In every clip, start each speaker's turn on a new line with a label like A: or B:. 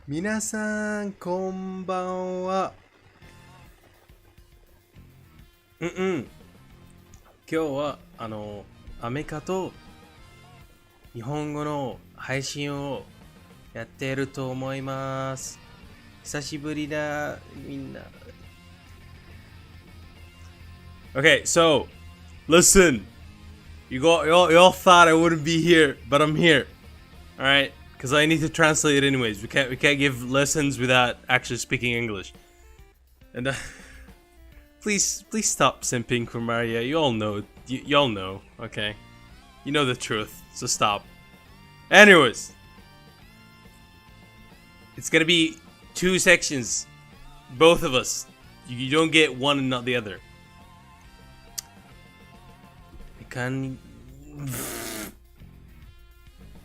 A: 皆さんこんばんは。今日はアメカと日本語の配信をやっていると思います。久しぶりだみんな。Okay, so listen. Y'all thought I wouldn't be here, but I'm here. All right, because I need to translate it anyways. We can't give lessons without actually speaking English. And please stop simping for Maria. You all know. Y'all know. Okay, you know the truth. So stop. Anyways, it's gonna be two sections. Both of us. You don't get one and not the other.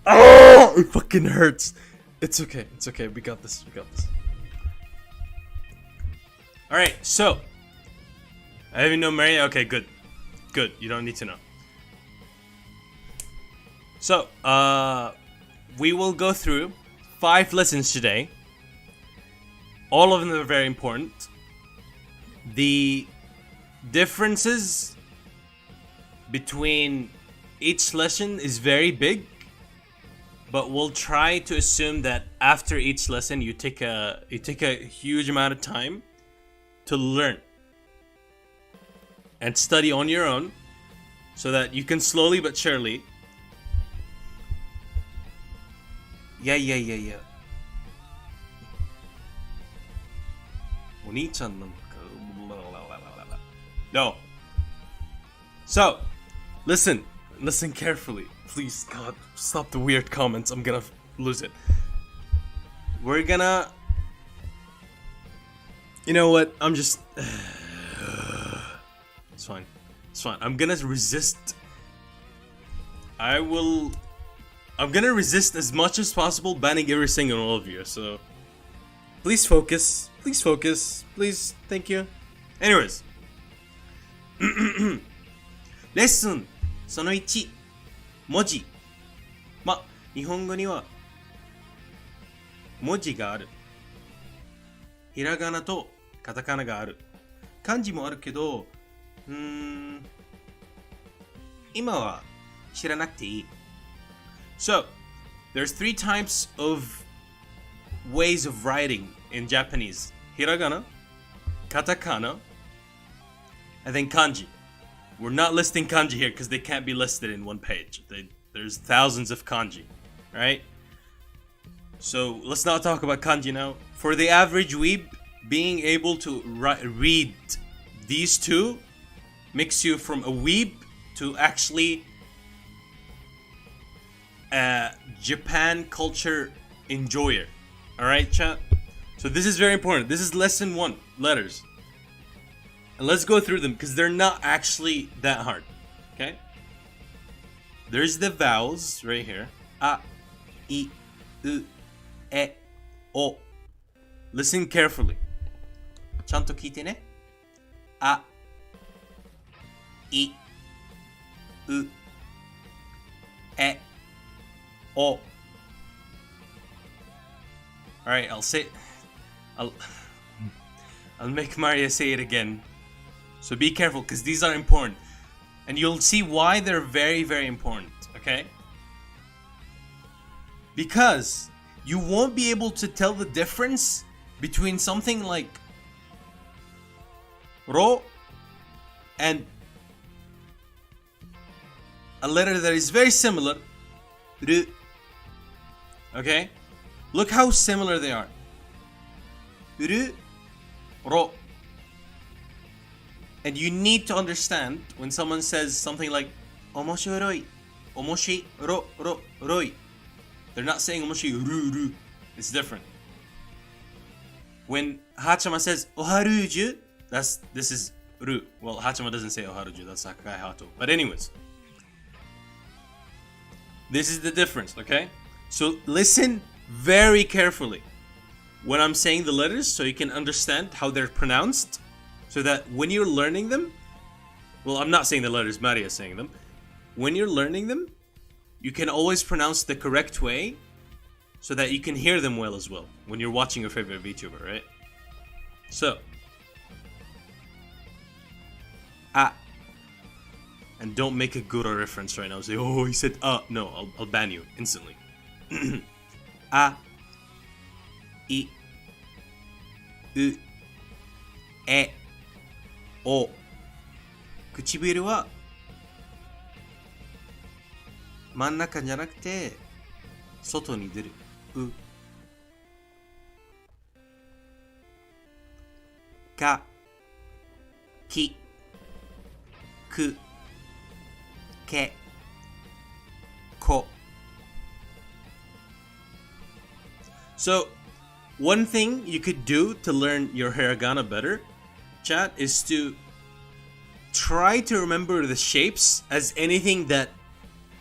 A: Oh, it fucking hurts. It's okay. We got this. Alright, so I even know Maria. Okay, good. You don't need to know. So, we will go through 5 lessons today. All of them are very important. The differences between each lesson is very big, but we'll try to assume that after each lesson you take a huge amount of time to learn and study on your own so that you can slowly but surely yeah お兄ちゃんなんか No. So listen carefully. Please, God, stop the weird comments. I'm gonna lose it. We're gonna... You know what? I'm just... It's fine. I'm gonna resist. I'm gonna resist as much as possible banning every single one of you, so... Please focus. Please, thank you. Anyways. レッスンその1、文字。日本語には文字がある。ひらがなとカタカナがある。漢字もあるけど、今は知らなくていい。So, there's 3 types of ways of writing in Japanese. Hiragana, katakana, and then kanji. We're not listing kanji here because they can't be listed in one page. There's thousands of kanji, right? So let's not talk about kanji now. For the average weeb, being able to read these two makes you from a weeb to actually a Japan culture enjoyer. Alright, chat? So this is very important. This is lesson 1, letters. And let's go through them because they're not actually that hard. Okay? There's the vowels right here. A, I, U, E, O. Listen carefully. ちゃんと聞いてね。A, I, U, E, O. Alright, I'll make Maria say it again. So be careful because these are important. And you'll see why they're very, very important, okay? Because you won't be able to tell the difference between something like ro and a letter that is very similar, ru. Okay? Look how similar they are. Ru, ro. And you need to understand when someone says something like omoshiroi, omoshiroi. They're not saying omoshiruru. It's different. When Hachama says oharuju, this is ru. Well, Hachama doesn't say oharuju, that's Sakai Hato. But anyways. This is the difference, okay? So listen very carefully when I'm saying the letters so you can understand how they're pronounced. So that when you're learning them, well, I'm not saying the letters, Maria is saying them. When you're learning them, you can always pronounce the correct way so that you can hear them well as well when you're watching your favorite VTuber, right? So, and don't make a Gura reference right now. Say, oh, he said no, I'll ban you instantly. A, I, U, E, O. 唇は真ん中じゃなくて外に出る。う、か、き、く、け、こ。So, one thing you could do to learn your hiragana better, chat, is to try to remember the shapes as anything that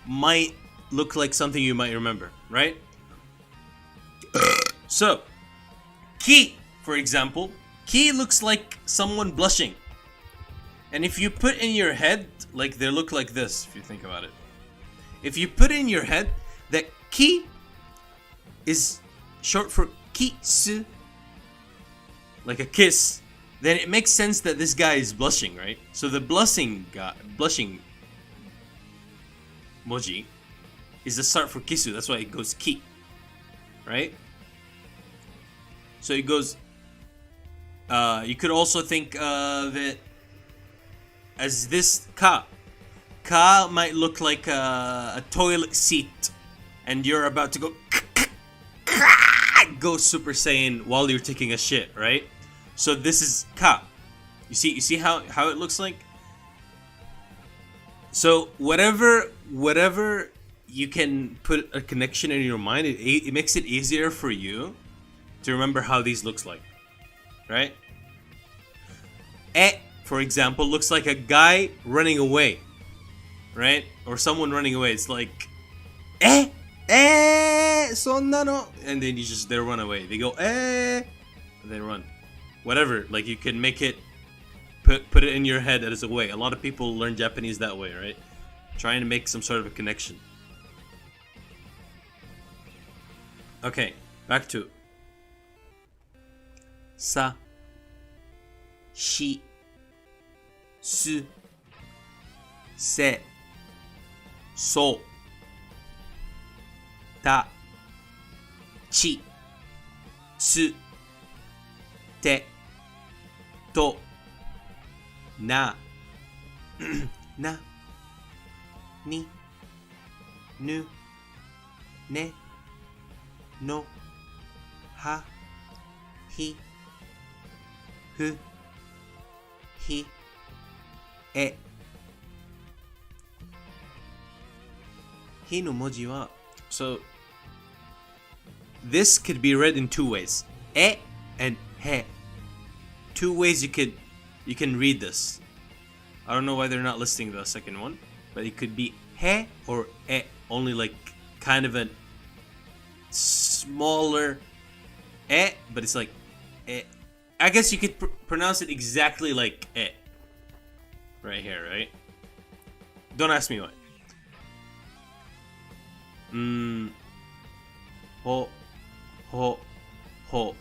A: might look like something you might remember, right? So, ki, for example, ki looks like someone blushing. And if you put in your head, like they look like this, if you think about it. If you put in your head that ki is short for kisu, like a kiss, then it makes sense that this guy is blushing, right? So the blushing moji is the start for kisu. That's why it goes ki, right? So it goes. You could also think of it as this ka. Ka might look like a toilet seat, and you're about to go Super Saiyan while you're taking a shit, right? So this is ka. You see how it looks like? So whatever you can put a connection in your mind, it makes it easier for you to remember how these looks like, right? E, for example, looks like a guy running away, right? Or someone running away. It's like sonnano, and then they run away. They go and they run. Whatever, like you can make it, put it in your head as a way. A lot of people learn Japanese that way, right? Trying to make some sort of a connection. Okay, back to sa, shi, su, se, so, ta, chi, tsu, te, to, na, na, ni, nu, ne, no, ha, hi, hu, hi, e. Hi no moji wa. So this could be read in two ways. E and he. Two ways you can read this. I don't know why they're not listing the second one, but it could be he or e, only like kind of a smaller e, but it's like e. I guess you could pronounce it exactly like e. Right here, right? Don't ask me why. Ho, ho, ho.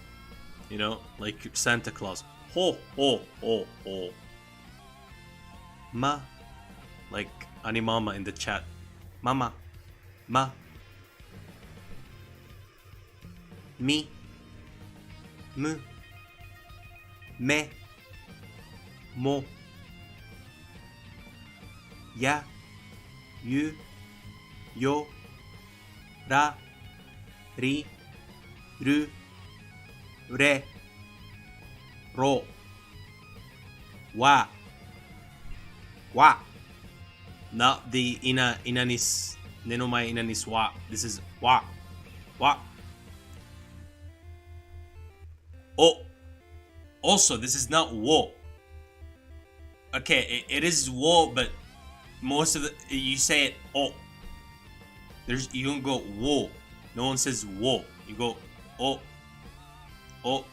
A: You know, like Santa Claus. Ho, ho, ho, ho. Ma, like Animama in the chat. Mama, ma. Mi, mu, me, mo. Ya, yu, yo, ra, ri, ru, re, ro, wa, wa. Not the inanis, nenomai inanis wa. This is wa, wa. Oh, also this is not wo. Okay, it is wo, but most of you say it oh. You don't go wo. No one says wo. You go oh, oh.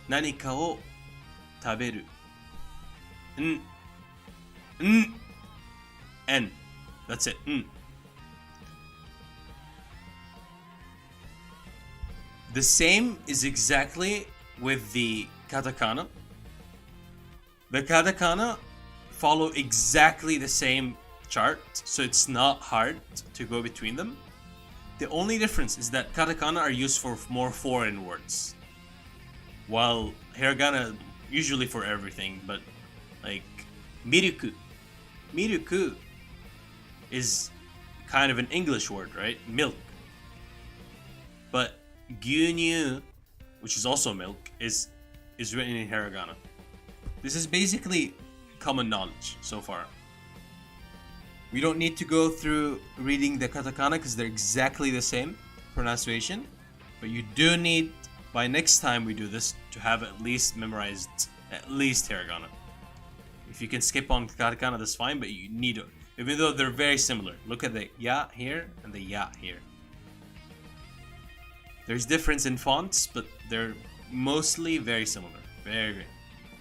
A: 何かを食べる。ん。N. That's it. The same is exactly with the katakana. The katakana follow exactly the same chart, so it's not hard to go between them. The only difference is that katakana are used for more foreign words, while hiragana usually for everything. But like miruku is kind of an English word, right? Milk. But gyunyu, which is also milk, is written in hiragana. This is basically common knowledge so far. We don't need to go through reading the katakana because they're exactly the same pronunciation. But you do need, by next time we do this, to have at least memorized at least hiragana. If you can skip on katakana, that's fine, but you need to, even though they're very similar. Look at the ya here and the ya here. There's difference in fonts, but they're mostly very similar. Very.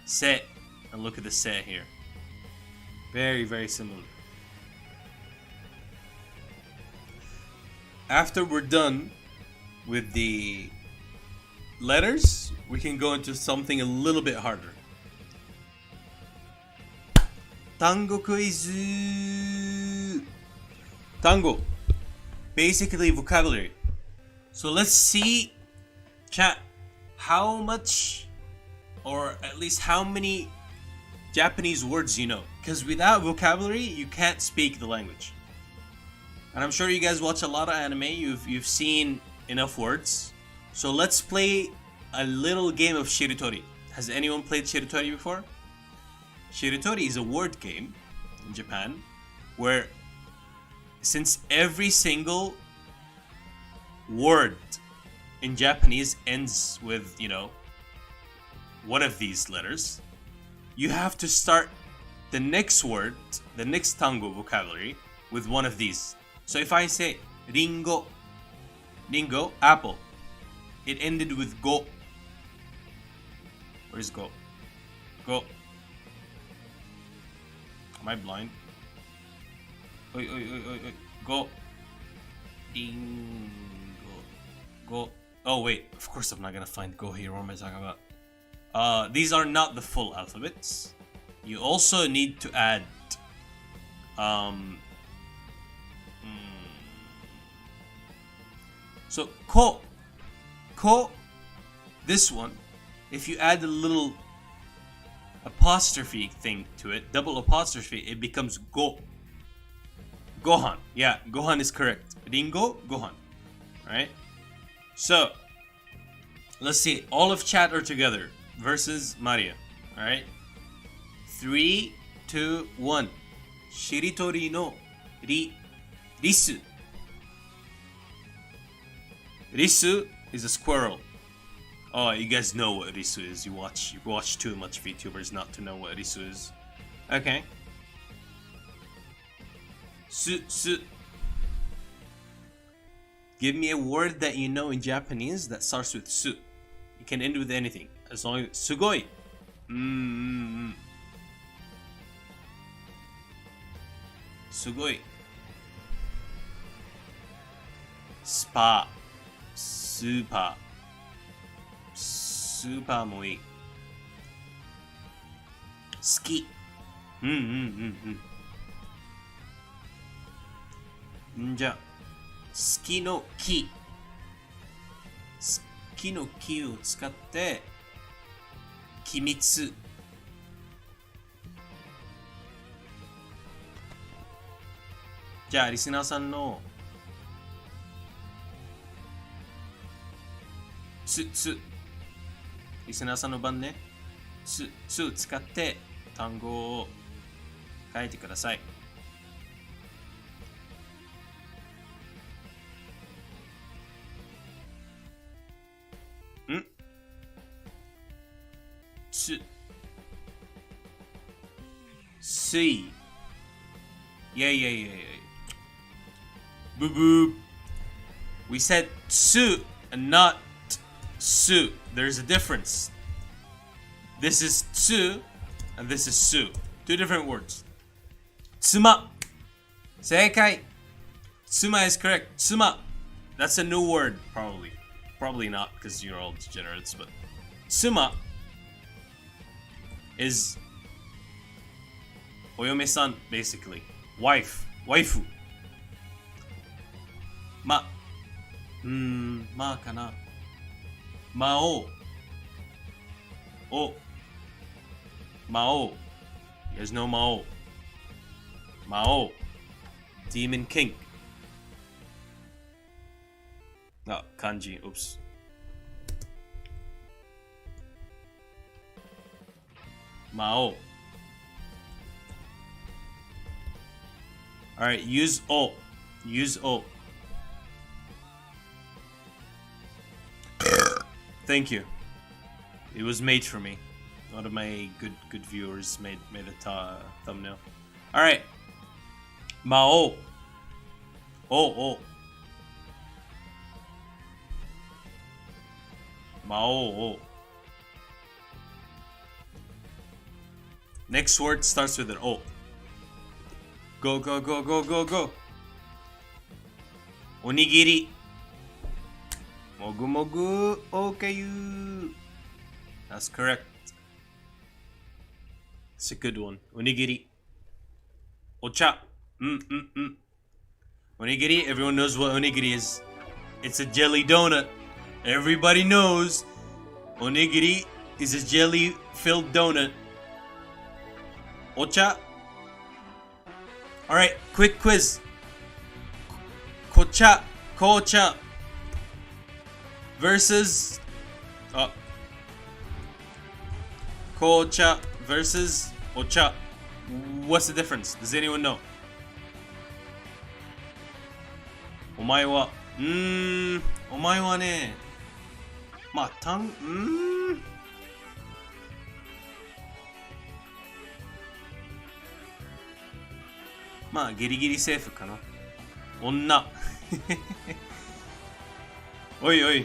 A: Se, and look at the se here. Very, very similar. After we're done with the letters, we can go into something a little bit harder. Tango quiz. Tango. Basically vocabulary. So let's see, chat, how much, or at least how many Japanese words you know. Because without vocabulary, you can't speak the language. And I'm sure you guys watch a lot of anime. You've seen enough words. So let's play a little game of Shiritori. Has anyone played Shiritori before? Shiritori is a word game in Japan where, since every single word in Japanese ends with, one of these letters, you have to start the next word, the next tango vocabulary, with one of these. So if I say ringo, apple, it ended with go. Where's go? Go. Am I blind? Oi. Go. Ringo. Go. Oh wait, of course I'm not gonna find go here. What am I talking about? These are not the full alphabets. You also need to add so ko, this one, if you add a little apostrophe thing to it, double apostrophe, it becomes go. Gohan. Yeah, Gohan is correct. Ringo, Gohan. Right? So, let's see. All of chat are together versus Maria. Alright? 3, 2, 1. Shiritori no risu. Risu is a squirrel. Oh, you guys know what risu is. You watch too much VTubers not to know what risu is. Okay. Su. Give me a word that you know in Japanese that starts with su. You can end with anything as long as sugoi. Sugoi. Spa. Super. Super もいい。好き。じゃあ、好きの木。好きの木を使って、機密。じゃあ、リスナーさんのリスナーさんの番ね、を使って単語を書いてください。水。Yeah. Boo boo. We said su and not su. There's a difference. This is tsu and this is su. Two different words. Tsuma. 正解. Tsuma is correct. Tsuma. That's a new word, probably. probably not because you're all degenerates, but Suma is oyome-san, basically. Wife. Waifu. Ma kana. Mao. Oh. Mao. There's no Mao. Mao. Demon King. Oh, kanji. Oops. Mao. Alright, use O. Use O. Thank you. It was made for me. One of my good viewers made a thumbnail. Alright. Mao. Oh. Mao. Next word starts with an O. Go. Onigiri. Mogu mogu okayu. That's correct. It's a good one. Onigiri. Ocha. Onigiri, everyone knows what onigiri is. It's a jelly donut. Everybody knows onigiri is a jelly-filled donut. Ocha. Alright, quick quiz. Kocha versus Kocha versus Ocha. What's the difference? Does anyone know? Omae wa ne. Ma tongue. Ma giri safe kana. Onna. Oi.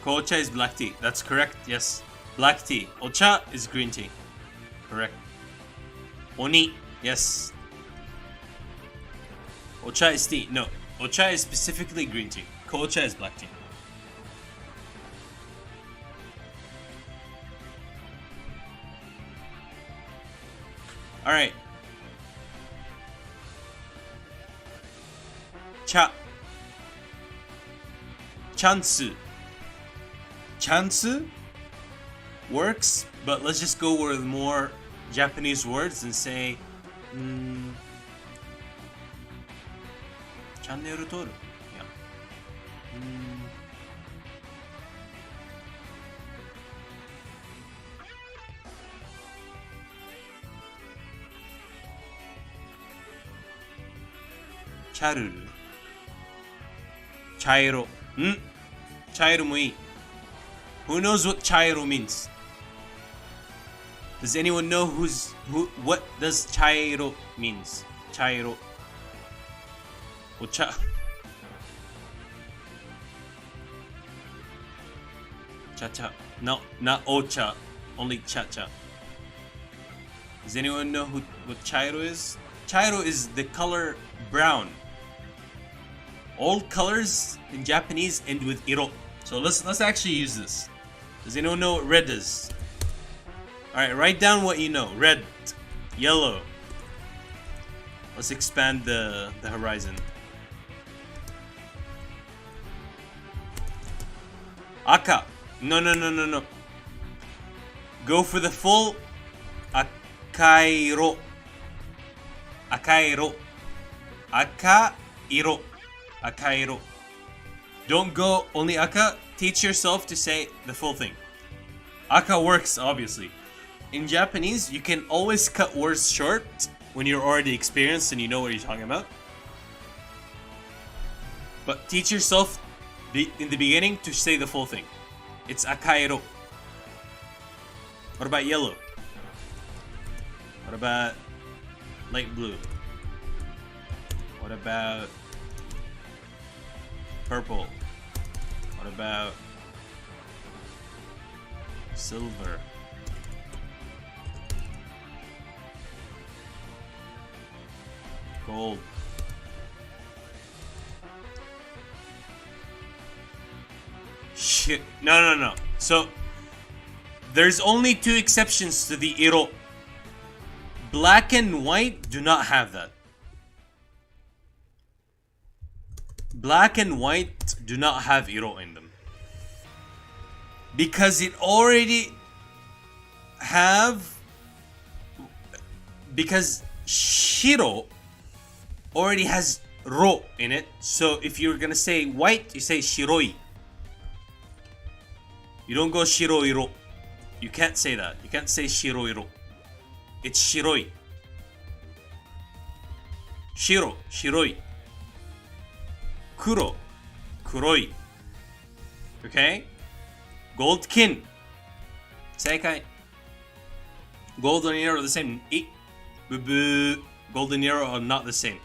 A: Kocha is black tea. That's correct. Yes. Black tea. Ocha is green tea. Correct. Oni. Yes. Ocha is tea. No. Ocha is specifically green tea. Kocha is black tea. Alright. Chansu. Chansu works, but let's just go with more Japanese words and say channel toru. Yeah. Charuru. Chairo. Chairo mo ii. Who knows what chairo means? Does anyone know what does chairo means? Chairo. Ocha. Cha-cha. No, not ocha. Only cha-cha. Does anyone know what chairo is? Chairo is the color brown. All colors in Japanese end with iro. So let's actually use this. Does anyone know what red is? Alright, write down what you know. Red, yellow. Let's expand the horizon. Aka. No. Go for the full akairo. Akairo. Akairo. Akairo. Don't go only aka. Teach yourself to say the full thing. Aka works, obviously. In Japanese, you can always cut words short when you're already experienced and you know what you're talking about. But teach yourself in the beginning to say the full thing. It's akairo. What about yellow? What about light blue? What about purple? What about silver? Gold. No. So there's only two exceptions to the iro. Black and white do not have that. Black and white do not have iro in them. Because it already have... Because shiro already has ro in it. So if you're gonna say white, you say shiroi. You don't go shiroiro. You can't say that. You can't say shiroiro. It's shiroi. Shiro, shiroi. Kuro, kuroi. Okay? Gold kin. Seikai. Gold and yellow are the same. Gold and yellow are not the same.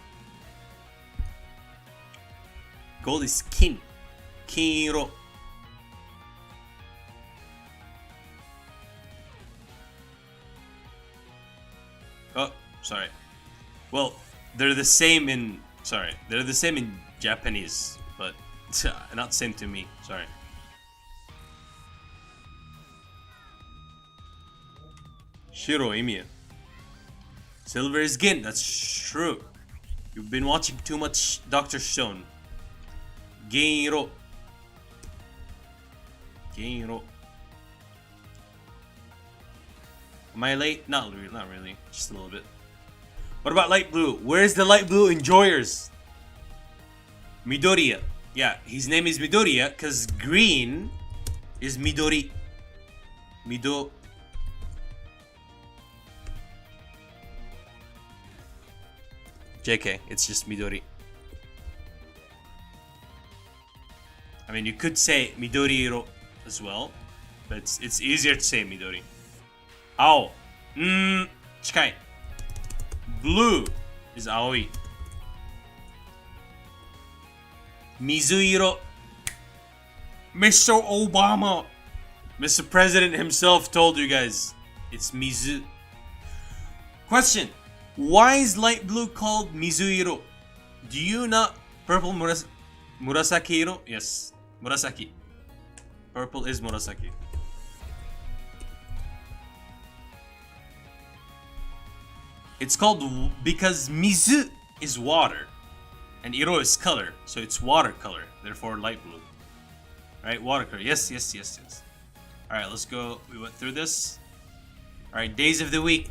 A: Gold is kin. Kinro. Oh, sorry. Well, they're the same in... Sorry. They're the same in Japanese, but not same to me. Sorry. Shiro Imiya. Silver is Gin. That's true. You've been watching too much Dr. Stone. Genro. Genro. Am I late? Not really. Just a little bit. What about light blue? Where's the light blue enjoyers? Midoriya. Yeah, his name is Midoriya because green is Midori. Mido. JK, it's just Midori. I mean, you could say Midori-iro as well, but it's easier to say Midori. Ao. Chikai. Blue is Aoi. Mizuiro. Mr. Obama. Mr. President himself told you guys. It's Mizu. Question. Why is light blue called Mizuiro? Do you not... Purple Murasaki-iro? Yes. Murasaki. Purple is Murasaki. It's called because Mizu is water. And Iro is color. So it's watercolor. Therefore light blue. Right? Watercolor. Yes. Alright, let's go. We went through this. Alright, days of the week.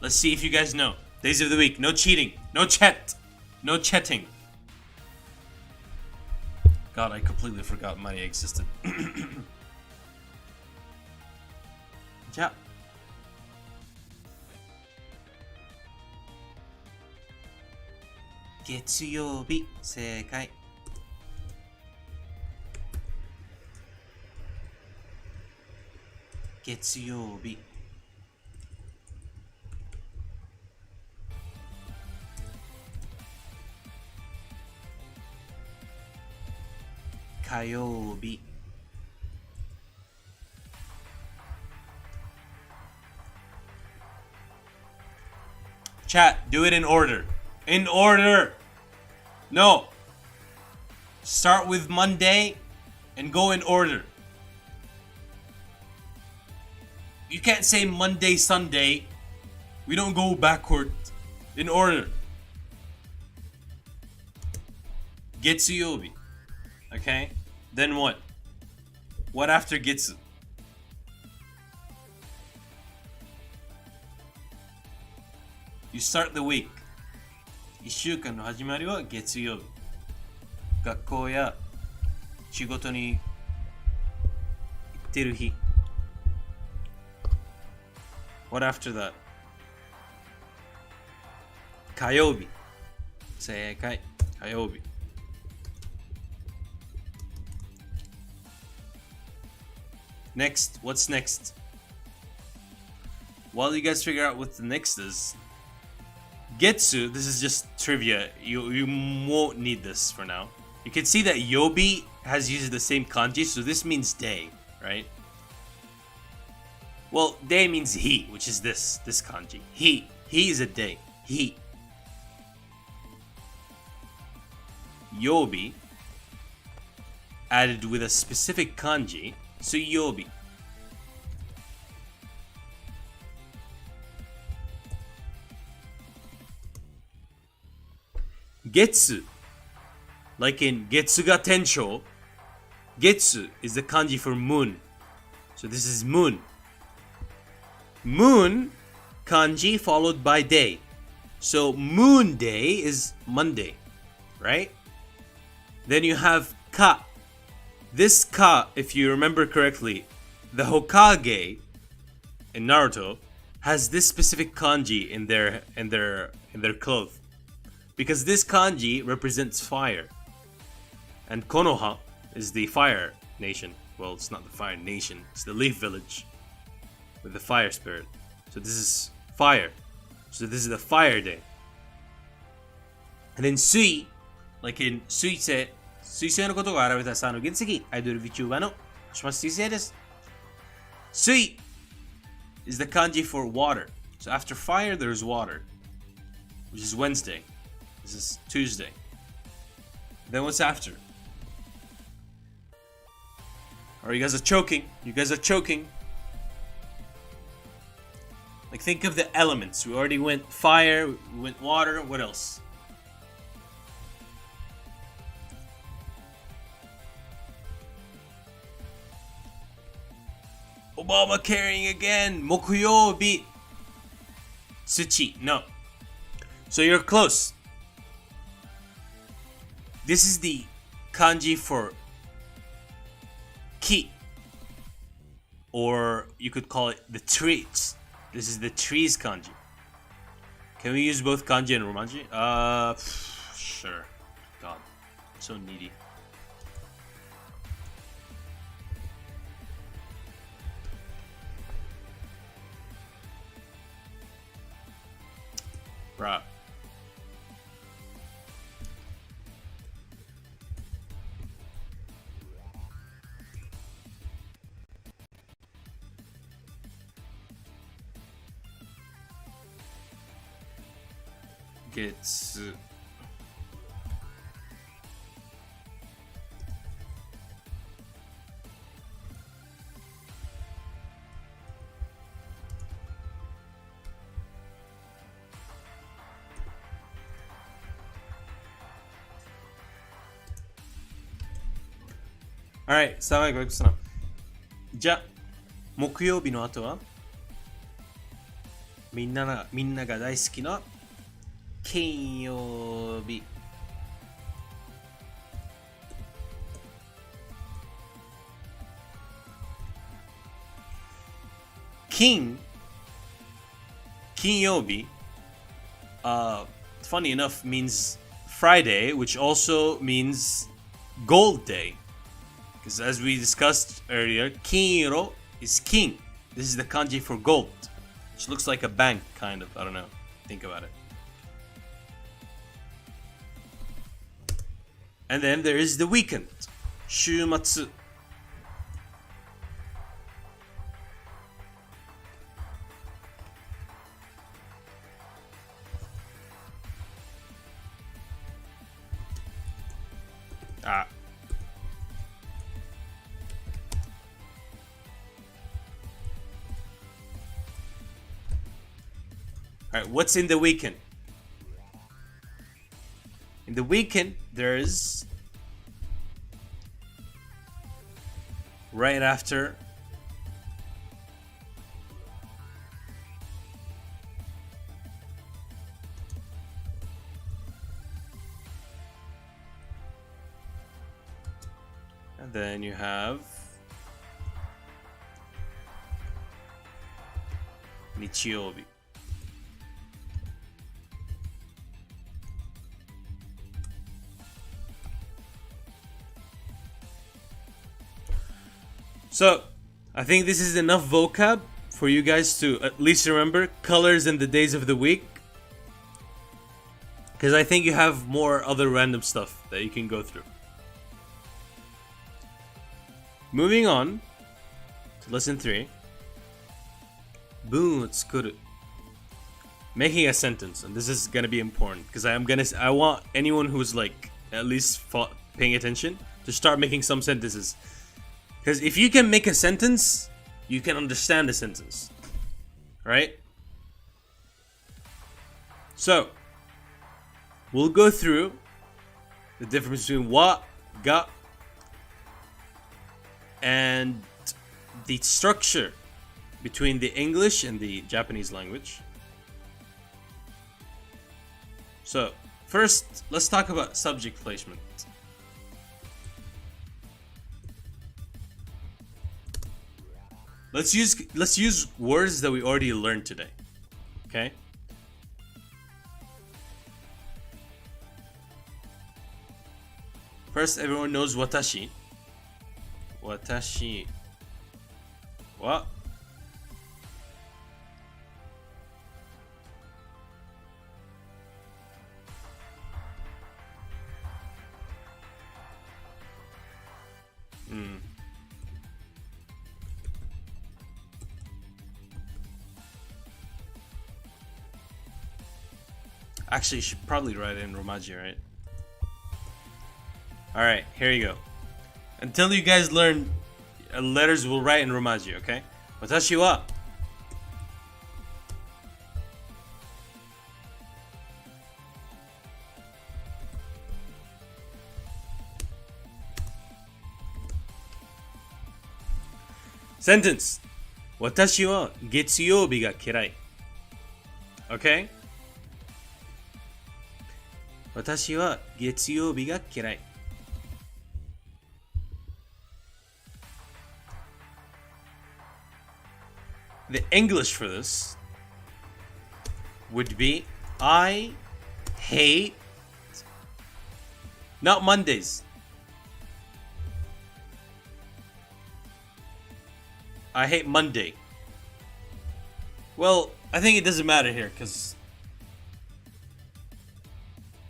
A: Let's see if you guys know. Days of the week. No cheating. No chat. No chatting. God, I completely forgot money existed. Ja. Getsuyobi. Seikai. Getsuyobi. Kayobi. Chat, do it in order. In order. No. Start with Monday and go in order. You can't say Monday, Sunday. We don't go backward. In order. Getsuyobi. Okay? Then what? What after Getsu? You start the week. 1週間の始まりは月曜日。学校や仕事に行ってる日。What after that? 火曜日。正解。火曜日。Next, what's next? While you guys figure out what the next is, Getsu, this is just trivia. You won't need this for now. You can see that Yobi has used the same kanji, so this means day, right? Well, day means he, which is this kanji. He is a day. He. Yobi added with a specific kanji, suiyobi. Getsu, like in Getsu ga Tenshou, Getsu is the kanji for moon. So this is moon. Moon kanji followed by day. So moon day is Monday, right? Then you have ka. This ka, if you remember correctly, the Hokage in Naruto has this specific kanji in their cloth. Because this kanji represents fire. And Konoha is the fire nation. Well, it's not the fire nation, it's the leaf village with the fire spirit. So this is fire. So this is the fire day. And then Sui, like in Suisei, Suisei no koto ga arabeta sa no genseki, idol VTuber no Shimasu Suisei desu. Sui is the kanji for water. So after fire, there's water, which is Wednesday. This is Tuesday. Then what's after? Or you guys are choking. You guys are choking. Like think of the elements. We already went fire, we went water. What else? Obama carrying again. Mokuyobi. Tsuchi. No. So you're close. This is the kanji for ki. Or you could call it the trees. This is the trees kanji. Can we use both kanji and romanji? Sure. God, I'm so needy. Bruh. Getsu. Alright, 爽やかですな。じゃ、木曜日の後はみんなが大好きな金曜日。金曜日 funny enough means Friday, which also means gold day. Because as we discussed earlier, kinro is king. This is the kanji for gold, which looks like a bank, kind of. I don't know. Think about it. And then there is the weekend, 週末. Alright, what's in the weekend? In the weekend, there's right after and then you have Nichiyoubi. So, I think this is enough vocab for you guys to at least remember colors and the days of the week. Because I think you have more other random stuff that you can go through. Moving on to lesson 3. 文を作る. Making a sentence, and this is gonna be important because I want anyone who's like at least paying attention to start making some sentences. Because if you can make a sentence, you can understand the sentence. Right? So, we'll go through the difference between wa, ga, and the structure between the English and the Japanese language. So, first, let's talk about subject placement. Let's use words that we already learned today. Okay? First, everyone knows watashi. Watashi wa Actually, you should probably write it in Romaji, right? Alright, here you go. Until you guys learn letters, we'll write in Romaji, okay? Watashi wa sentence. Watashi wa getsuyoubi ga kirai. Okay? Watashi wa getsuyoubi ga kirai. The English for this would be I hate not Mondays. I hate Monday. Well, I think it doesn't matter here because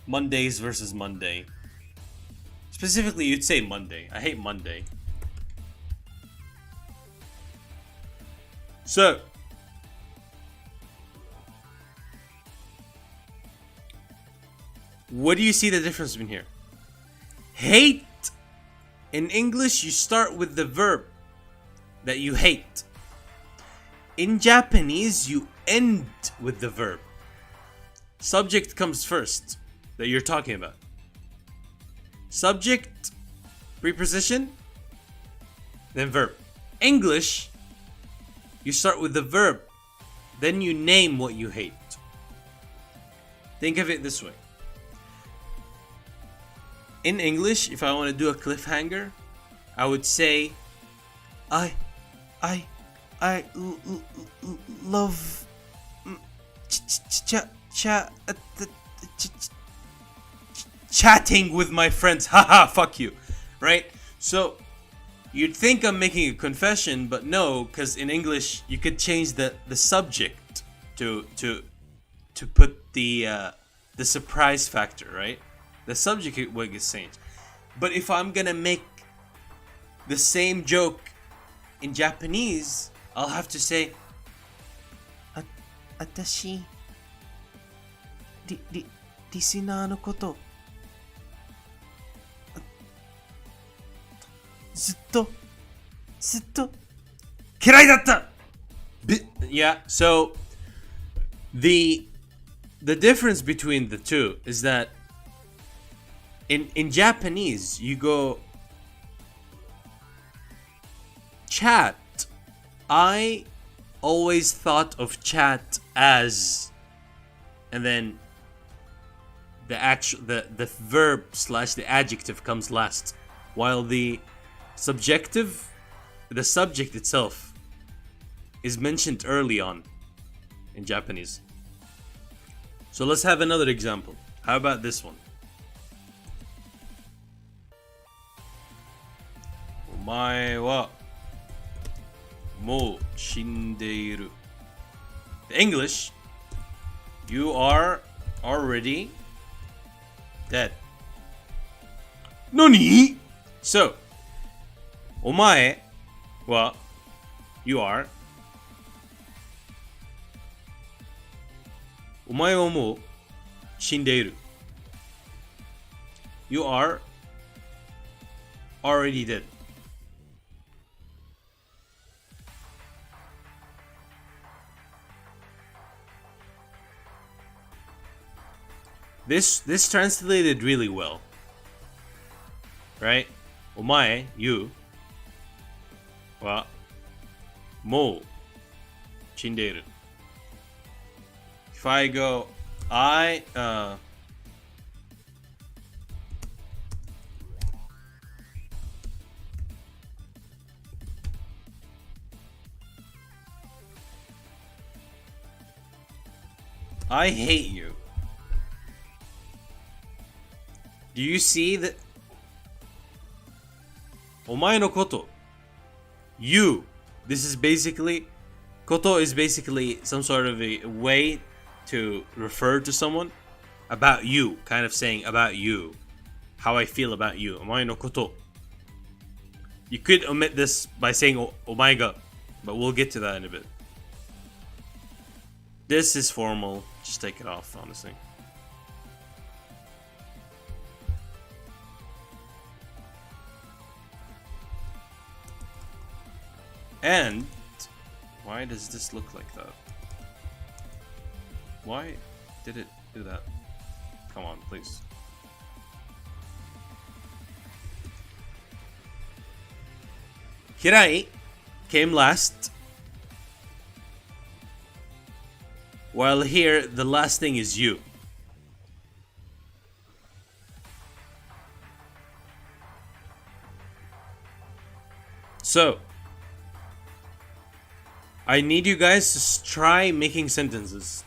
A: Mondays versus Monday. Specifically, you'd say Monday. I hate Monday. So, what do you see the difference between here? Hate, in English, you start with the verb that you hate. In Japanese, you end with the verb. Subject comes first, that you're talking about. Subject, preposition, then verb. English, you start with the verb, then you name what you hate. Think of it this way. In English, if I want to do a cliffhanger, I would say, I love chatting with my friends. Haha, fuck you. Right? So, you'd think I'm making a confession, but no, because in English you could change the subject to put the surprise factor, right? The subject would get changed. But if I'm gonna make the same joke in Japanese, I'll have to say, "Atashi, listener no koto." ずっと嫌いだった Yeah, so the difference between the two is that in Japanese you go chat. I always thought of chat as, and then the verb / the adjective comes last, while the subject itself is mentioned early on in Japanese. So let's have another example. How about this one? Omae wa mou shindeiru. The English, you are already dead. Nani? So, omae wa, you are. Omae wa mou shindeiru. You are already did. This translated really well. Right? Omae, you. Wa mou chindeiru. If I go I hate you. Do you see that? Omae no koto. You. This is basically, koto is basically some sort of a way to refer to someone about you, kind of saying about you, how I feel about you. Omae no koto. You could omit this by saying omae ga, but we'll get to that in a bit. This is formal. Just take it off, honestly. And why does this look like that? Why did it do that? Come on, please. Hirai came last. While here, the last thing is you. So, I need you guys to try making sentences.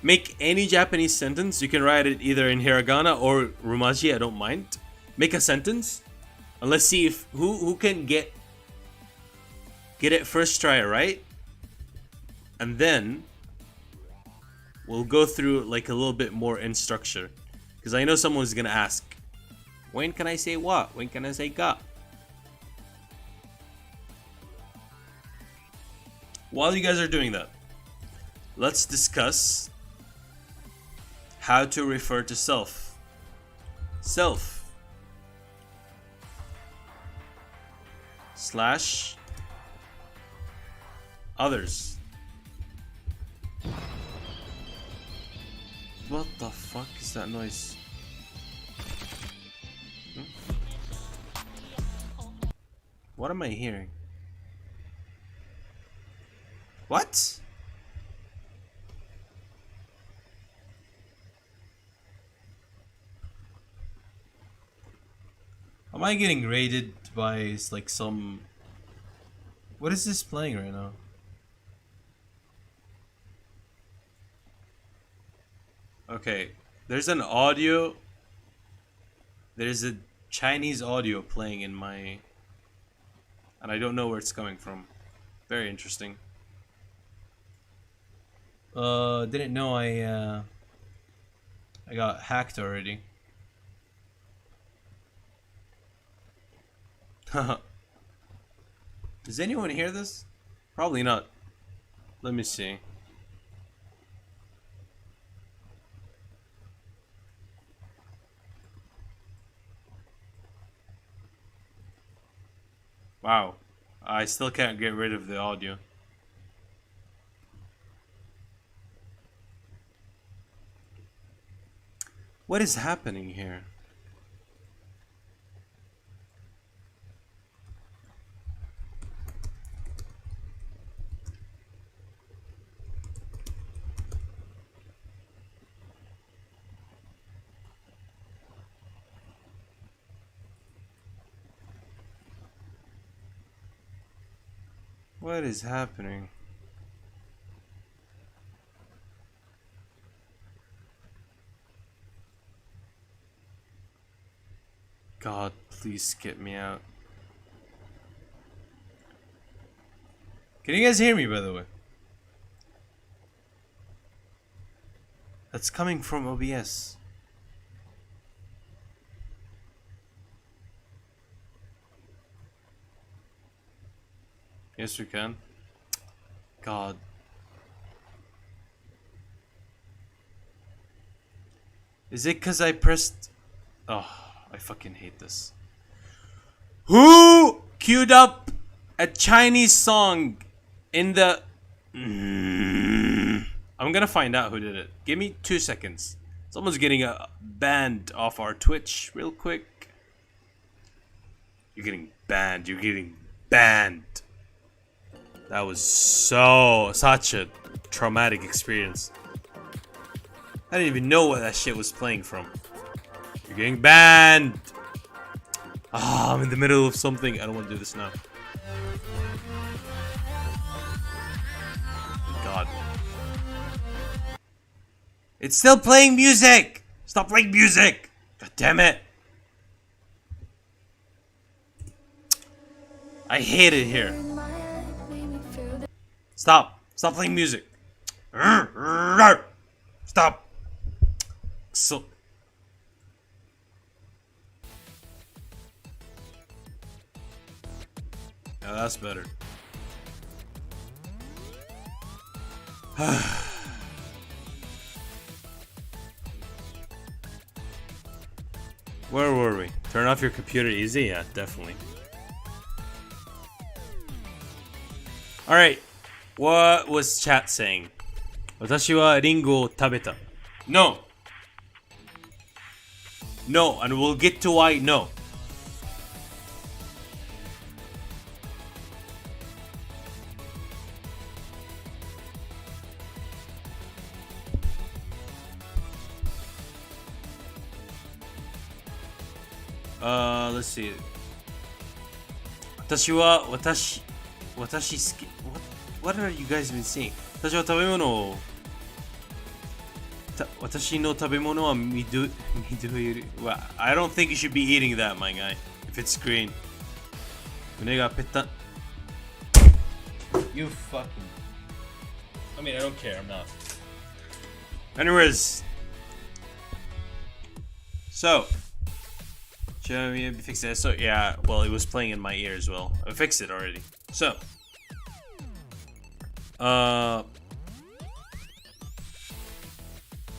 A: Make any Japanese sentence. You can write it either in hiragana or romaji, I don't mind. Make a sentence. And let's see if who can get it first try, right? And then we'll go through like a little bit more in structure. Because I know someone's gonna ask, when can I say what? When can I say ga? While you guys are doing that, let's discuss how to refer to self. Self slash others. What the fuck is that noise? What am I hearing? What? Am I getting raided by like some... What is this playing right now? Okay, there's an audio. There's a Chinese audio playing in my... And I don't know where it's coming from. Very interesting. Didn't know I got hacked already. Does anyone hear this? Probably not. Let me see. Wow. I still can't get rid of the audio. What is happening here? What is happening? God, please get me out. Can you guys hear me, by the way? That's coming from OBS. Yes, we can. God. Is it because I pressed... Oh, I fucking hate this. Who queued up a Chinese song in the... I'm gonna find out who did it. Give me 2 seconds. Someone's getting banned off our Twitch real quick. You're getting banned. You're getting banned. That was such a traumatic experience. I didn't even know what that shit was playing from. You're getting banned. Ah, I'm in the middle of something. I don't want to do this now. God. It's still playing music! Stop playing music! God damn it! I hate it here. Stop! Stop playing music! Stop! So... Oh, that's better. Where were we? Turn off your computer easy? Yeah, definitely. Alright. What was chat saying? 私はリンゴを食べた. No. No, and we'll get to why no. Let's see. 私は私好き. What are you guys been saying? 私は食べ物を私の食べ物は緑. Well, I don't think you should be eating that, my guy. If it's green. 胸がペタ. You fucking. I mean, I don't care. I'm not. Anyways. So. Should we fix that? So yeah, well, it was playing in my ear as well. I fixed it already. So,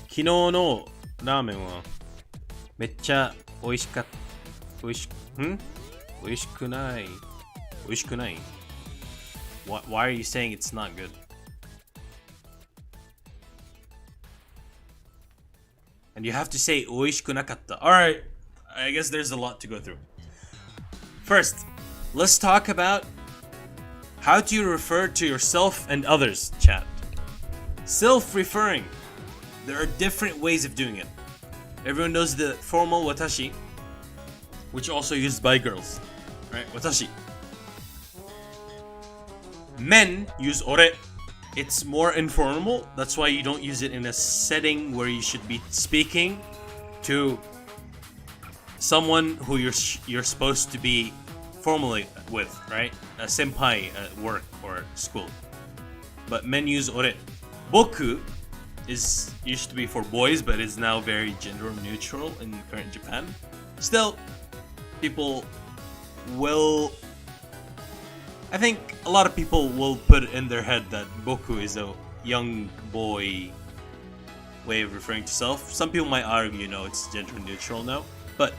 A: 昨日のラーメンはめっちゃ美味しかった。美味しくない。美味しくない。Why are you saying it's not good? And you have to say 美味しくなかった. All right. I guess there's a lot to go through. First, let's talk about how do you refer to yourself and others, chat. Self-referring. There are different ways of doing it. Everyone knows the formal watashi, which also used by girls, right? Watashi. Men use ore. It's more informal. That's why you don't use it in a setting where you should be speaking to someone who you're supposed to be formally with, right? A senpai at work or school. But men use ore. Boku used to be for boys, but is now very gender neutral in current Japan. Still, people will... I think a lot of people will put it in their head that boku is a young boy way of referring to self. Some people might argue, no, it's gender neutral now. But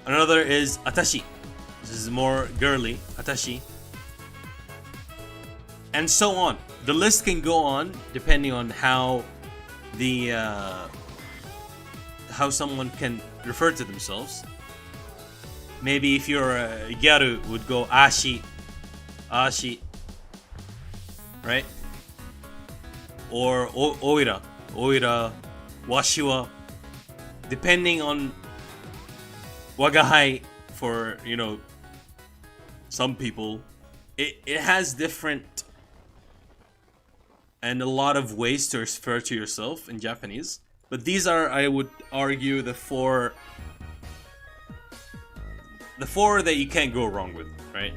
A: another is atashi. This is more girly, atashi. And so on. The list can go on depending on how the how someone can refer to themselves. Maybe if you're a gyaru, would go ashi, right? Or oira, washiwa, depending on wagahai for, you know, some people. It has different and a lot of ways to refer to yourself in Japanese. But these are, I would argue, the four that you can't go wrong with, right?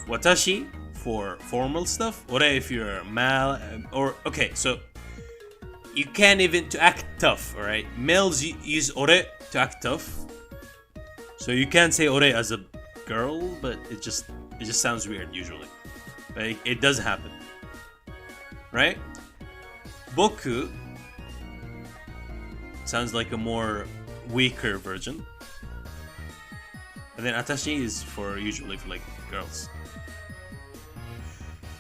A: Watashi for formal stuff. Ore if you're mal, or okay, so you can't even to act tough, alright? Males use ore to act tough. So you can't say ore as a girl, but it just sounds weird usually. But it does happen. Right? Boku sounds like a more weaker version. And then atashi is for usually for like girls.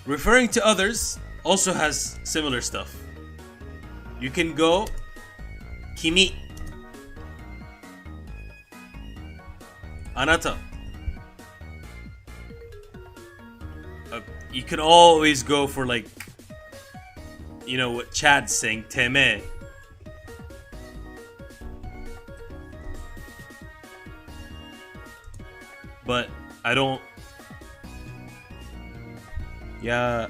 A: Referring to others also has similar stuff. You can go kimi, anata. You can always go for like, you know what Chad's saying, teme. But I don't. Yeah.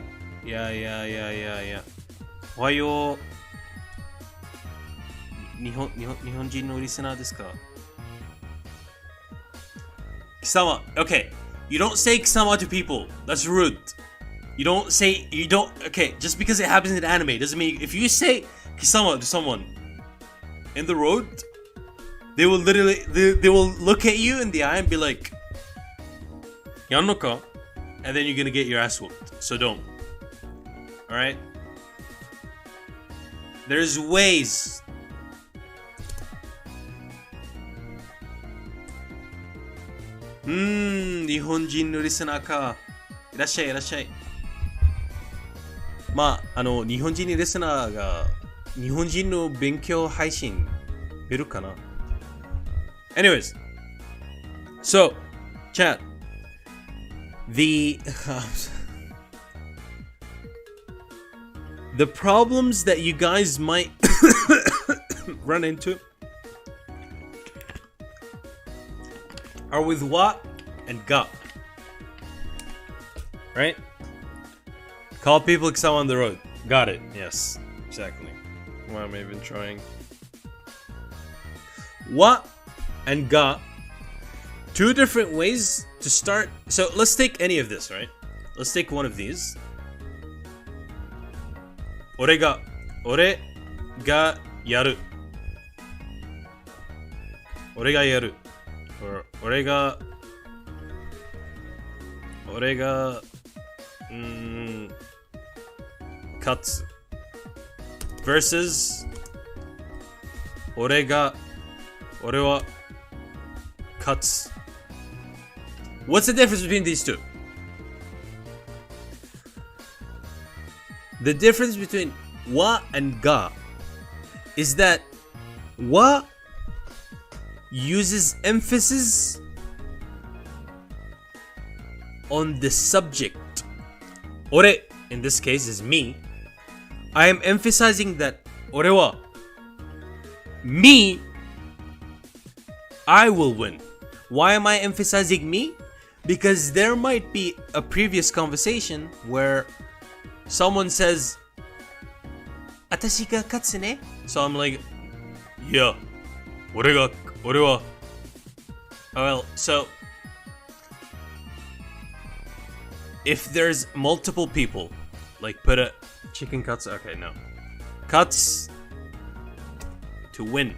A: Ohayo. 日本人のリスナーですか? Kisama. Okay. You don't say kisama to people. That's rude. You don't. Okay, just because it happens in anime doesn't mean if you say kisama to someone in the road, they will look at you in the eye and be like, "Yanno ka?" And then you're gonna get your ass whooped. So don't. All right. There's ways. Nihonjin no listener ka. Irashai, irashai. まあ、日本人のリスナーが日本人の勉強配信見るかな? Anyways, so, chat. The problems that you guys might run into are with wa and ga. Right? Call people kisama on the road. Got it. Yes, exactly. Why am I even trying? Wa and ga. Two different ways to start. So let's take any of this, right? Let's take one of these. Ore ga yaru. Ore ga yaru. Or ore ga katsu. Versus ore wa katsu. What's the difference between these two? The difference between wa and ga is that wa uses emphasis on the subject. Ore, in this case, is me. I am emphasizing that ore wa, me, I will win. Why am I emphasizing me? Because there might be a previous conversation where someone says, "Atashi ga katsu ne?" So I'm like, "Yeah, ore wa." Oh, well, so if there's multiple people, like put a chicken katsu. Okay, no, katsu to win.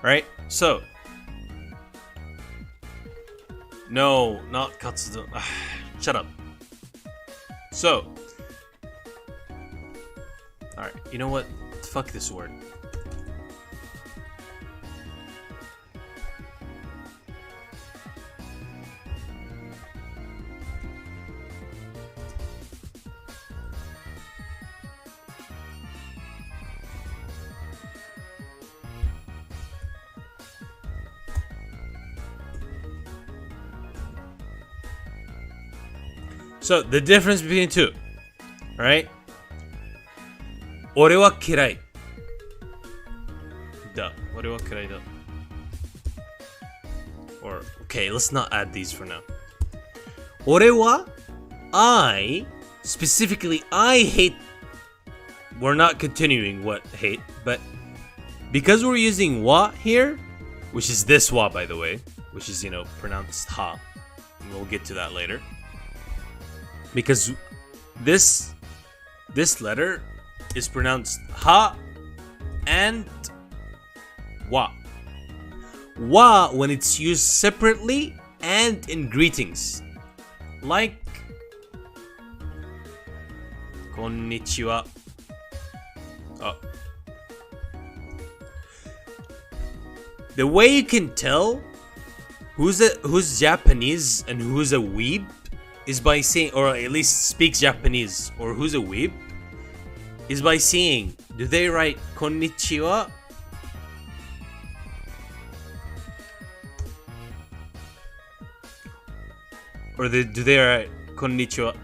A: Right? So, no, not katsu. Shut up. So, alright, you know what? Fuck this word. So, the difference between the two, right? 俺は嫌いだ。俺は嫌いだ。Or, okay, let's not add these for now. 俺は I, specifically, I hate. We're not continuing what hate, but because we're using wa here, which is this wa, by the way, which is, you know, pronounced ha, and we'll get to that later. Because this letter is pronounced ha and wa. Wa when it's used separately and in greetings. Like konnichiwa. Oh. The way you can tell who's Japanese and who's a weeb is by saying, or at least speaks Japanese, or who's a weeb, is by seeing, do they write konnichiwa? Or do they write konnichiwa?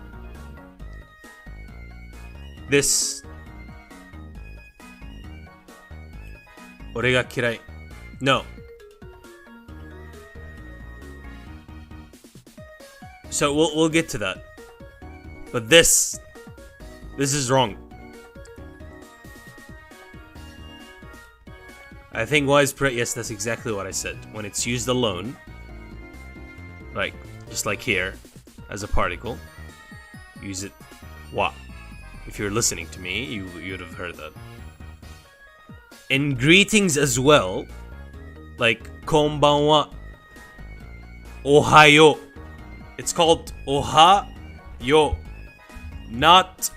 A: This. 俺が嫌い. No. So we'll get to that. But this is wrong. I think widespread, yes, that's exactly what I said. When it's used alone, like just like here, as a particle, use it wa. If you're listening to me, you'd have heard that. In greetings as well, like konbanwa, ohayo. It's called ohayo, not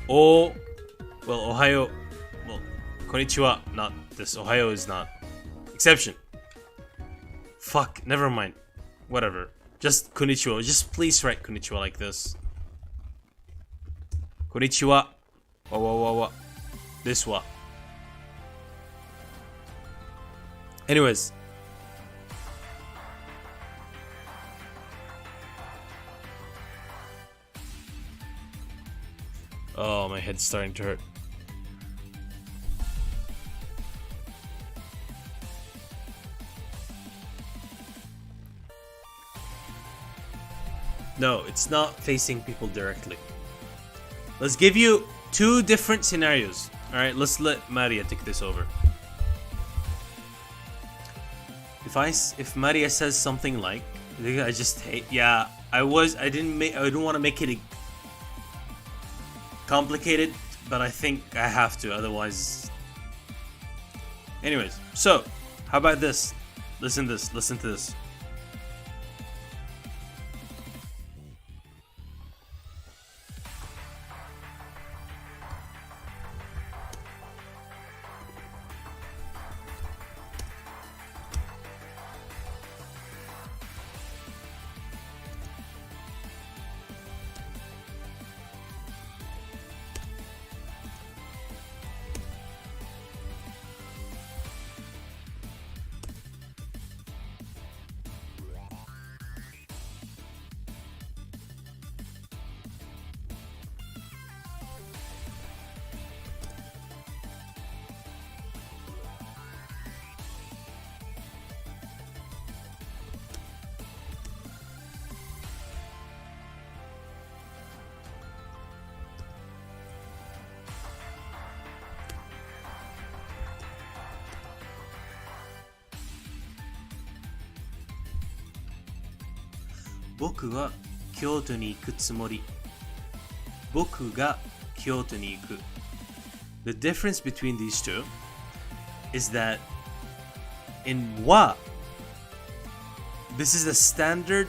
A: well, ohayo. Well, konnichiwa, not this. Ohayo is not. Exception. Fuck, never mind. Whatever. Just konnichiwa. Just please write konnichiwa like this. Konnichiwa. Wa. This wa. Anyways. Oh, my head's starting to hurt. No, it's not facing people directly. Let's give you two different scenarios. Alright, let's let Maria take this over. If Maria says something like, I just hate, yeah, I don't want to make it complicated, but I think I have to, otherwise. Anyways, so how about this? Listen to this.僕は京都に行くつもり。僕が京都に行く。The difference between these two is that in wa, this is a standard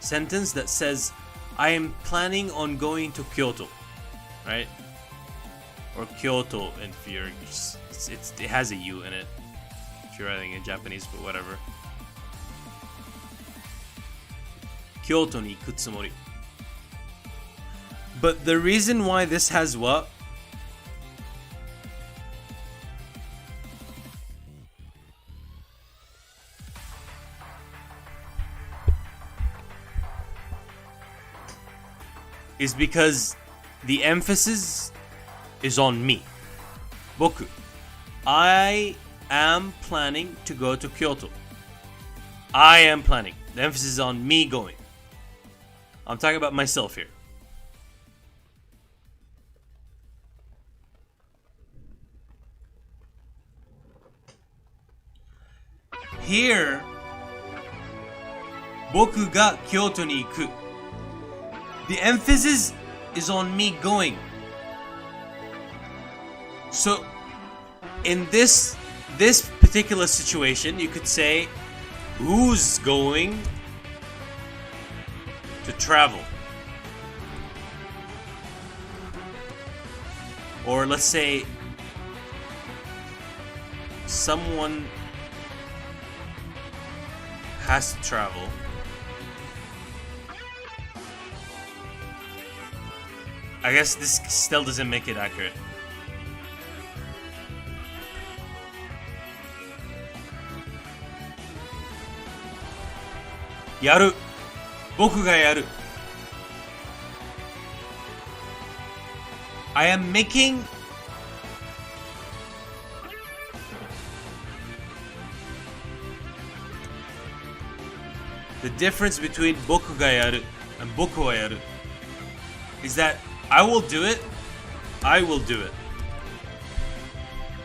A: sentence that says, I am planning on going to Kyoto, right? Or Kyoto, and if you're, it has a U in it. If you're writing in Japanese, but whatever. Kyoto ni iku tsumori. But the reason why this has wa is because the emphasis is on me. Boku. I am planning to go to Kyoto. I am planning. The emphasis is on me going. I'm talking about myself here. Here, 僕が京都に行く. The emphasis is on me going. So, in this particular situation, you could say, who's going to travel? Or let's say, someone has to travel, I guess this still doesn't make it accurate. Yaru. Boku ga yaru. I am making the difference between boku ga yaru and boku wa yaru is that I will do it. I will do it.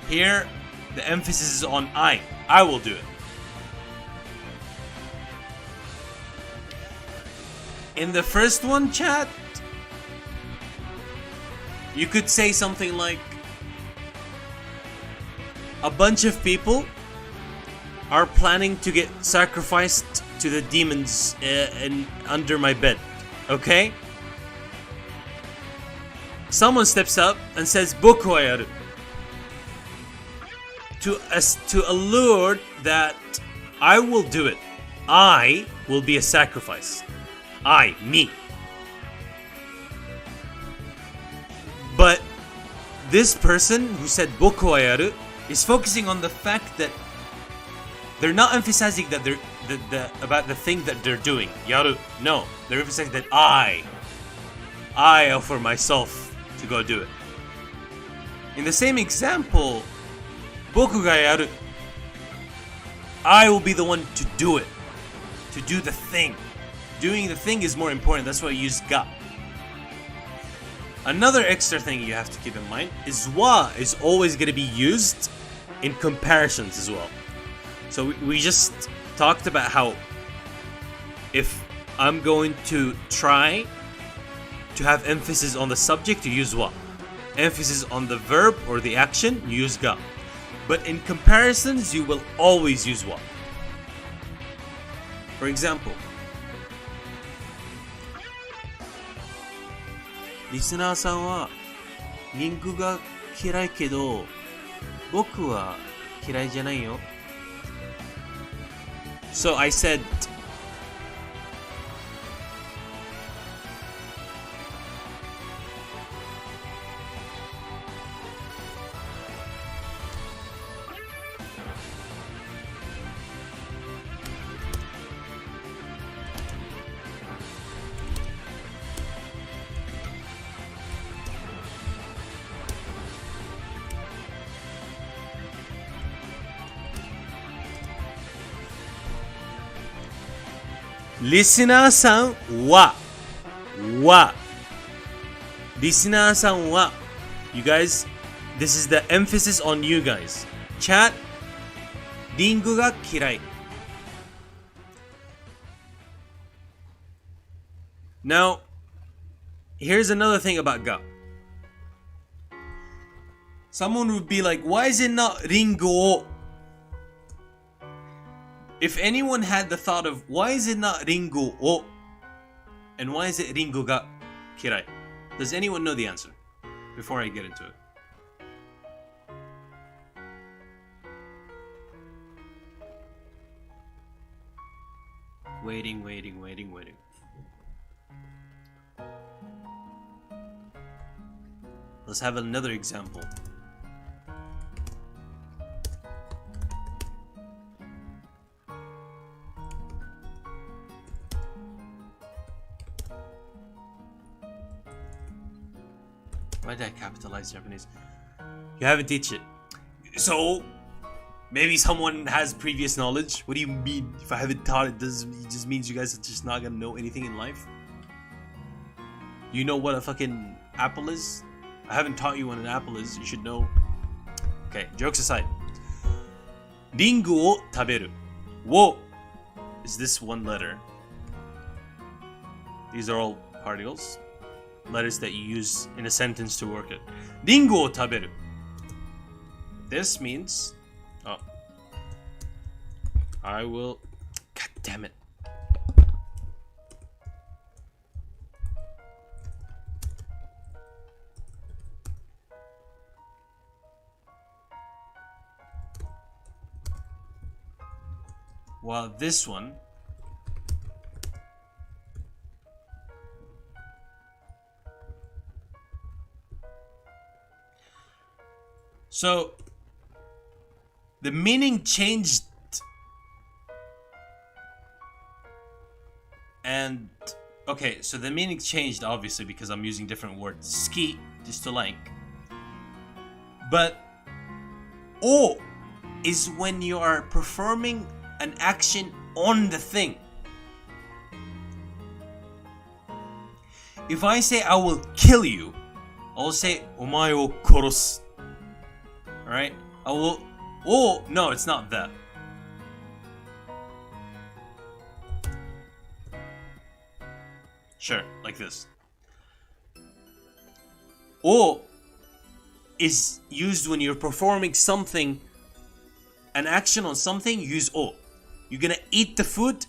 A: Here, the emphasis is on I. I will do it. In the first one, chat, you could say something like, a bunch of people are planning to get sacrificed to the demons under my bed. Okay? Someone steps up and says, Boku wa yaru. To allure that I will do it. I will be a sacrifice. I, me. But this person who said Boku wa yaru is focusing on the fact that they're not emphasizing that they're about the thing that they're doing. Yaru. No. They're emphasizing that I offer myself to go do it. In the same example, Boku ga yaru. I will be the one to do it. To do the thing. Doing the thing is more important. That's why I use ga. Another extra thing you have to keep in mind is wa is always going to be used in comparisons as well. So we just talked about how if I'm going to try to have emphasis on the subject, you use wa. Emphasis on the verb or the action, you use ga. But in comparisons, you will always use wa. For example, リスナーさんはリングが嫌いけど僕は嫌いじゃないよ。So I said, listener さんは listener さんは you guys, this is the emphasis on you guys. Chat, リングが嫌い. Now, here's another thing about ga. Someone would be like, why is it not ringo? If anyone had the thought of why is it not ringo o and why is it ringo ga kirai? Does anyone know the answer before I get into it? Waiting. Let's have another example. Why did I capitalize Japanese? You haven't teach it. So, maybe someone has previous knowledge. What do you mean? If I haven't taught it, it just means you guys are just not gonna know anything in life? You know what a fucking apple is? I haven't taught you what an apple is. You should know. Okay, jokes aside. Ringu o taberu. Wo is this one letter. These are all particles. Letters that you use in a sentence to work it. Ringu o taberu. This means... Oh. I will... God damn it. While this one, so the meaning changed, and okay, so the meaning changed obviously because I'm using different words. Ski, just to like. But o is when you are performing an action on the thing. If I say I will kill you, I'll say omae wo korosu. Alright? I will. Oh, no, it's not that. Sure, like this. O is used when you're performing something, an action on something, use o. You're gonna eat the food.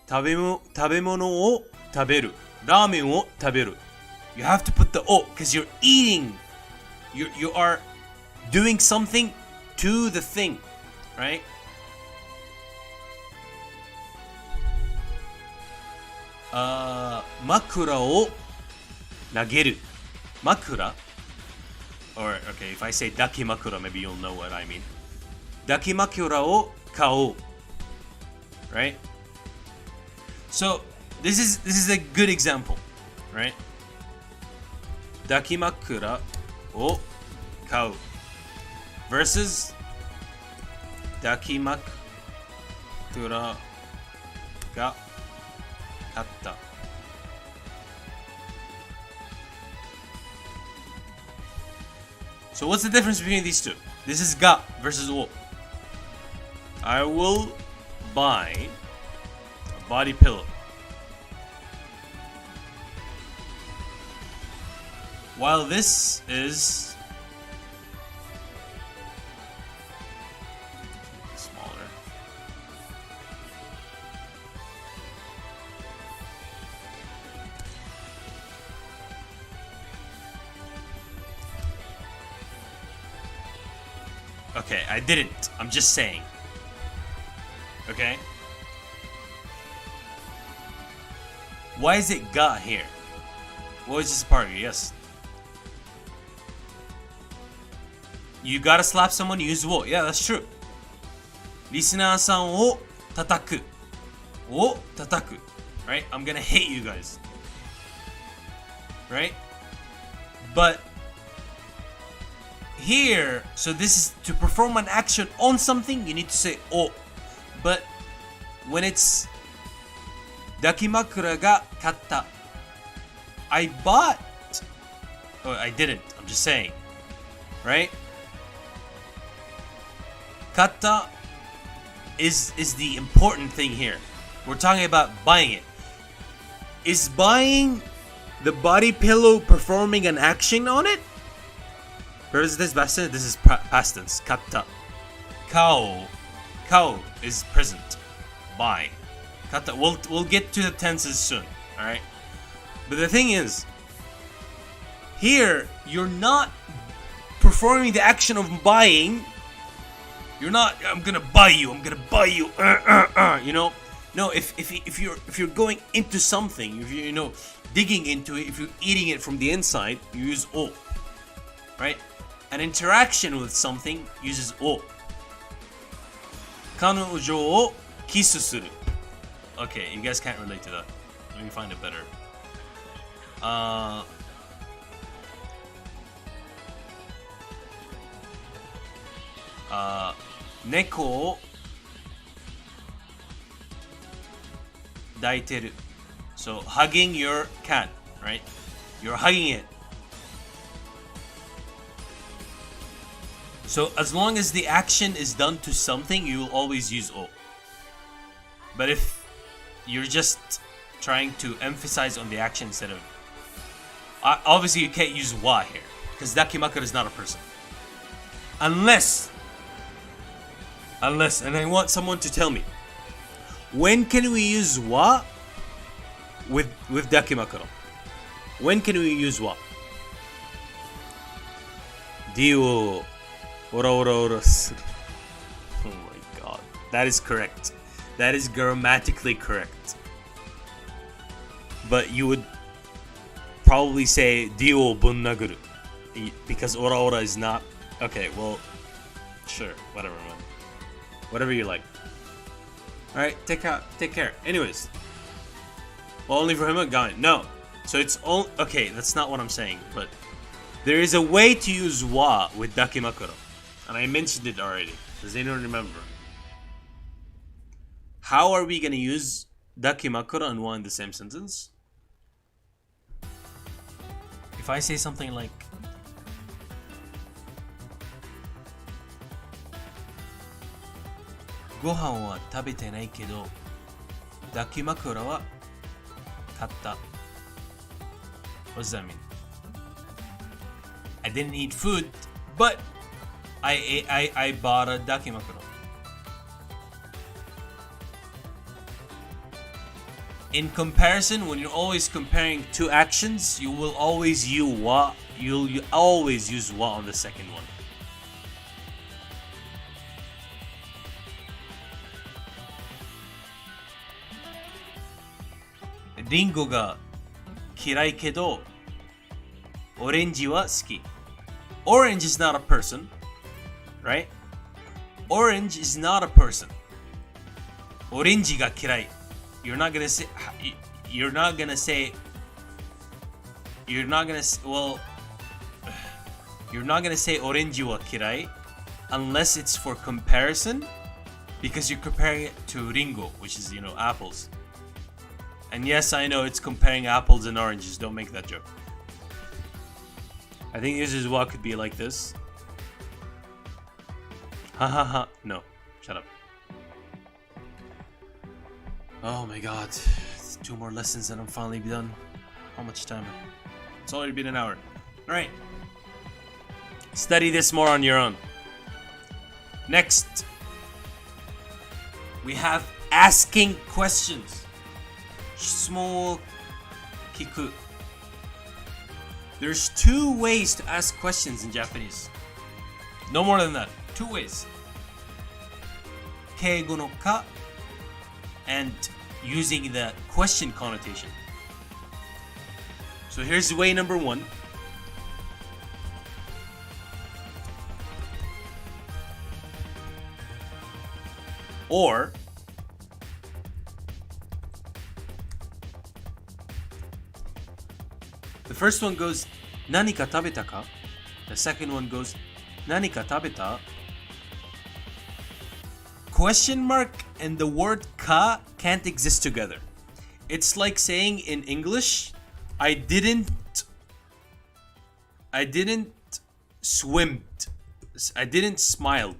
A: 食べ物を食べる。ラーメンを食べる。You have to put the o because you're eating. You are doing something to the thing, right? Makuraを投げる。Makura, or okay, if I say dakimakura, maybe you'll know what I mean. Dakimakuraを買おう. Right? So this is a good example, right? Dakimakuraを買う versus dakimakura が買った. So what's the difference between these two? This is ga versus o. I will buy a body pillow. While this is smaller. Okay, I didn't. I'm just saying. Okay? Why is it ga here? What is this part? Yes. You gotta slap someone, use wo. Yeah, that's true. Listener さんを叩く。を叩く。Right? I'm gonna hate you guys. Right? But here, so this is to perform an action on something, you need to say o. But when it's dakimakura ga katta, I bought. Oh, I didn't. I'm just saying. Right? Katta is the important thing here. We're talking about buying it. Is buying the body pillow performing an action on it? Whereas this past tense, this is past tense. Katta. Kao is present. Buy. Katta. We'll get to the tenses soon. All right. But the thing is, here you're not performing the action of buying. You're not. I'm gonna buy you. I'm gonna buy you. You know. No. If you're going into something, if you digging into it, if you're eating it from the inside, you use o. Right. An interaction with something uses o. 彼女をキスする. Okay, you guys can't relate to that. Let me find it better. 猫を抱いてる. So hugging your cat, right? You're hugging it. So as long as the action is done to something, you will always use o. But if you're just trying to emphasize on the action instead of... obviously you can't use wa here, because dakimakura is not a person. Unless, and I want someone to tell me, when can we use wa with dakimakura? When can we use wa? Dio ora ora ora. Oh my god. That is correct. That is grammatically correct. But you would probably say dio o bunnaguru because ora ora is not. Okay, well, sure, whatever, man. Whatever you like. All right, take care. Anyways, well, only for him, got it. No, so it's all okay. That's not what I'm saying, but there is a way to use wa with dakimakura, and I mentioned it already. Does anyone remember? How are we gonna use dakimakura and wa in the same sentence? If I say something like, ご飯は食べてないけど抱き枕は買った。 What does that mean? I didn't eat food, but I bought a dakimakura. In comparison, when you're always comparing two actions, you will always use wa. You'll always use wa on the second one. Ringo ga kirai kedo orange wa suki. Orange is not a person, right? Orange is not a person. Orange ga kirai. You're not gonna say orange wa kirai unless it's for comparison, because you're comparing it to ringo, which is, apples. And yes, I know it's comparing apples and oranges. Don't make that joke. I think this is what could be like this. Ha ha ha. No, shut up. Oh my god. It's 2 more lessons and I'm finally done. How much time? It's already been an hour. Alright. Study this more on your own. Next, we have asking questions. Small kiku. There's 2 ways to ask questions in Japanese. No more than that. 2 ways. Keigo no ka and using the question connotation. So here's way number 1. Or the first one goes, 何か食べたか? The second one goes, 何か食べた? Question mark and the word ka can't exist together. It's like saying in English, I didn't swim. I didn't smile.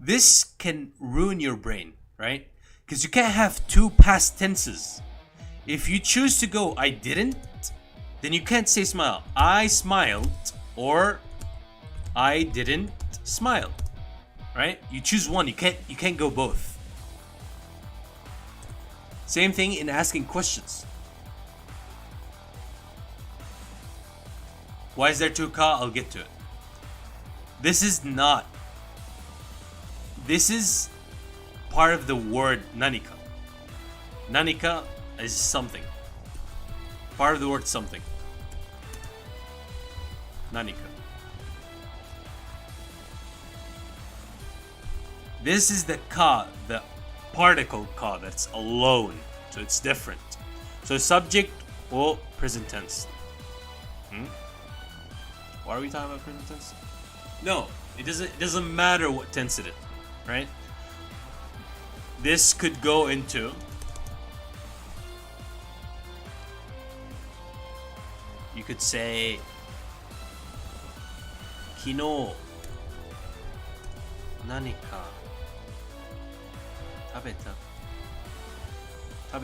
A: This can ruin your brain, right? Because you can't have 2 past tenses. If you choose to go, I didn't, then you can't say smile. I smiled or I didn't smile, right? You choose one. You can't go both. Same thing in asking questions. Why is there 2 ka? I'll get to it. This is part of the word nanika. Nanika is something. Part of the word something. Nanika. This is the ka, the particle ka that's alone. So it's different. So subject or present tense. Why are we talking about present tense? No, it doesn't matter what tense it is, right? This could go into, you could say 昨日何か食べ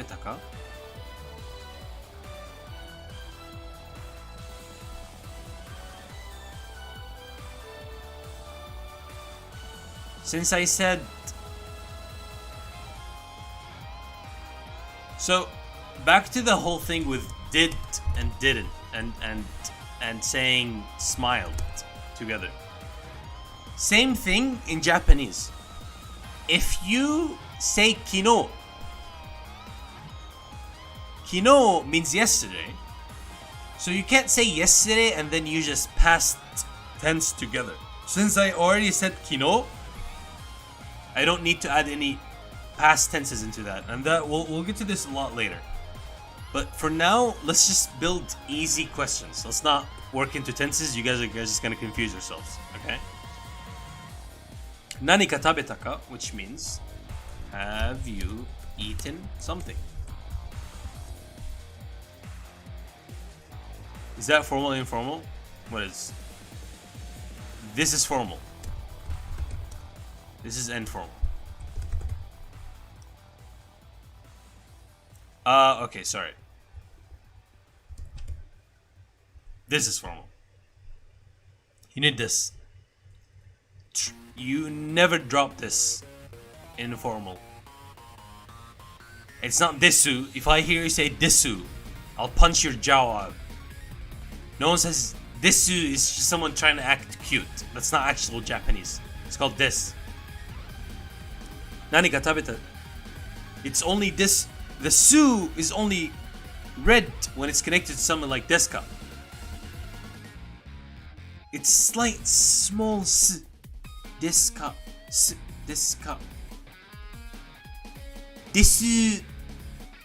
A: たか? Since I said, so back to the whole thing with did and didn't and saying smiled together. Same thing in Japanese. if you say kino, kino means yesterday. So you can't say yesterday and then use just past tense together. Since I already said kino, I don't need to add any past tenses into that. And that we'll get to this a lot later. But for now, let's just build easy questions. Let's not work into tenses. You guys are just gonna confuse yourselves, okay? Nani ka tabeta ka, which means, have you eaten something? Is that formal or informal? What is? This is formal. This is informal. Okay, sorry. This is formal. You need this. You never drop this in formal. It's not desu. If I hear you say desu, I'll punch your jaw out. No one says desu is just someone trying to act cute. That's not actual Japanese. It's called des. Nani ka tabeta? It's only this. The su is only red when it's connected to something like desu ka. It's slight, small s. Desu ka. S. Desu ka. Desu.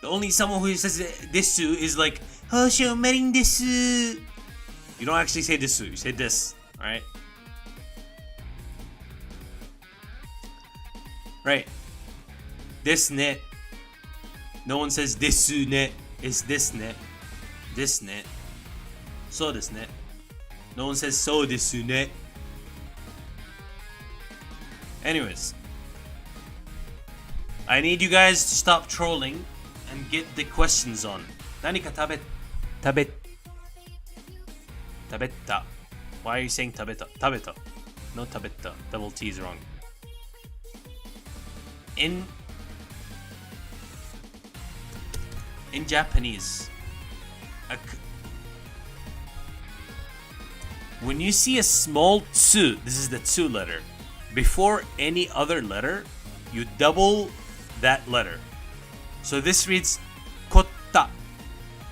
A: The only someone who says desu is like, oh, shoumarin desu. You don't actually say desu, you say this, alright? Right. Desu ne. No one says desu ne. It's desu ne. Desu ne. So desu ne. No one says so desu ne. Anyways. I need you guys to stop trolling and get the questions on. Nani ka tabetta? Why are you saying tabeta? Tabeta. No tabetta. Double T is wrong. In Japanese, when you see a small tsu, this is the tsu letter, before any other letter, you double that letter. So this reads kotta,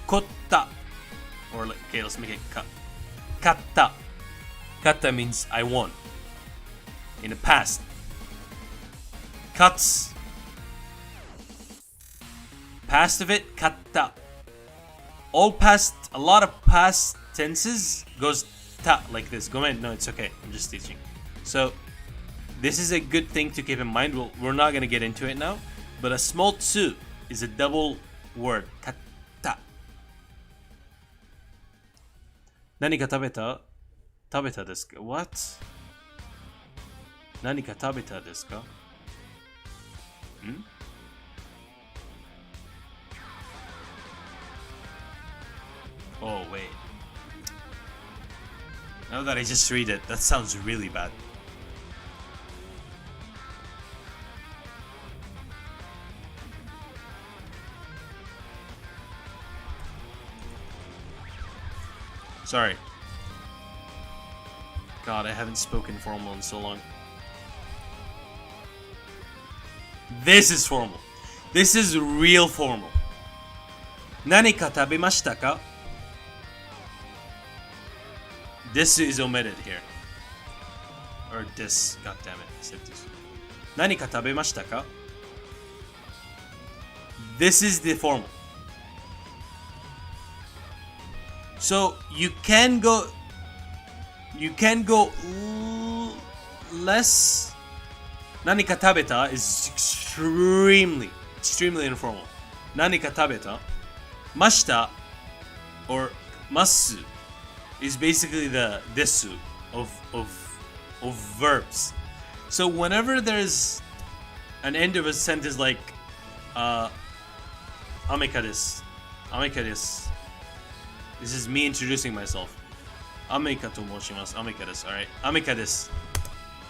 A: kotta, or okay, let's make it ka. Katta. Katta means I won. In the past. Cuts. Past of it, katta. All past, a lot of past tenses goes ta like this. Go ahead. No, it's okay. I'm just teaching. So, this is a good thing to keep in mind. We're not going to get into it now. But a small tsu is a double word. Katta. 何か食べた？食べたですか？ What? 何か食べたですか？ Oh, wait. Now that I just read it, that sounds really bad. Sorry. God, I haven't spoken formal in so long. This is formal. This is real formal. 何か食べましたか? This is omitted here. Or this. God damn it. I said this. 何か食べましたか? This is the formal. So you can go less. 何か食べた is extremely informal. 何か食べた mashita or masu is basically the desu of verbs. So whenever there's an end of a sentence like ameka desu. This is me introducing myself. Ameka to moshimasu. Ameka desu. Alright. Ameka desu.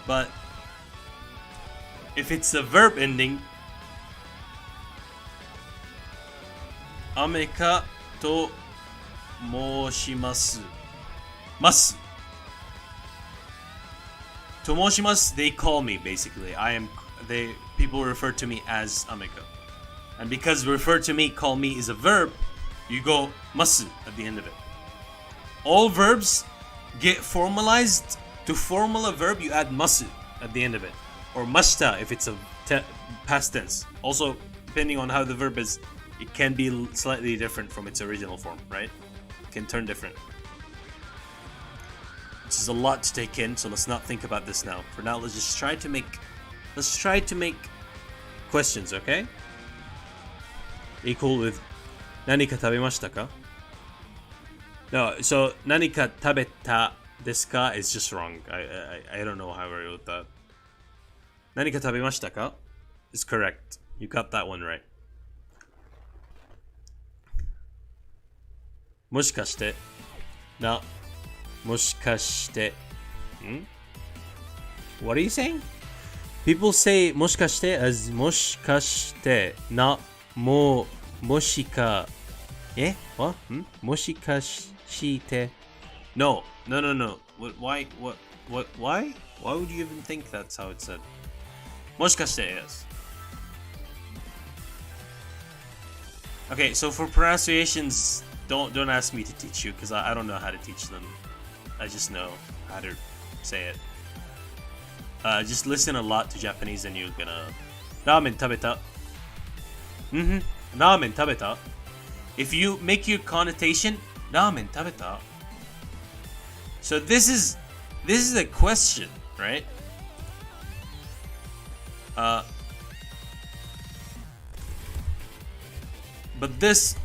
A: But if it's a verb ending, ameka to moshimasu. Masu. To moshimasu, they call me basically. I am people refer to me as Ameka. And because refer to me, call me is a verb, you go masu at the end of it. All verbs get formalized. To formal a verb, you add masu at the end of it. Or mashita if it's a past tense. Also, depending on how the verb is, it can be slightly different from its original form, right? It can turn different. This is a lot to take in, so let's not think about this now. For now, let's try to make questions, okay? Equal with 何か食べましたか? No, so 何か食べたですか is just wrong. I don't know how I wrote that. 何か食べましたか is correct. You got that one right. もしかしてなもしかして What are you saying? People say もしかして as もしかしてなもしかWhat? もしかして No. Why? Why would you even think that's how it's said? もしかして yes. Okay, so for pronunciations, don't ask me to teach you because I don't know how to teach them. I just know how to say it. Just listen a lot to Japanese and you're gonna... Ramen tabeta. Ramen tabeta. If you make your connotation, ramen tabeta. So this is a question, right? But this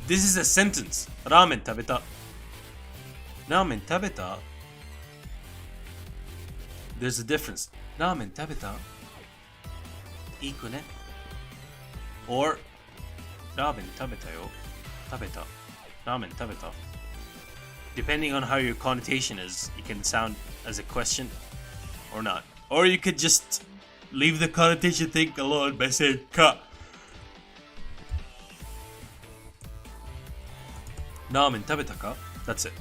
A: is a sentence. Ramen tabeta. Ramen tabeta. There's a difference. Ramen tabeta. Iku ne. Or ramen tabeta yo. Tabeta. Ramen tabeta. Depending on how your connotation is, it can sound as a question or not. Or you could just leave the connotation thing alone by saying ka. Ramen tabeta ka? That's it.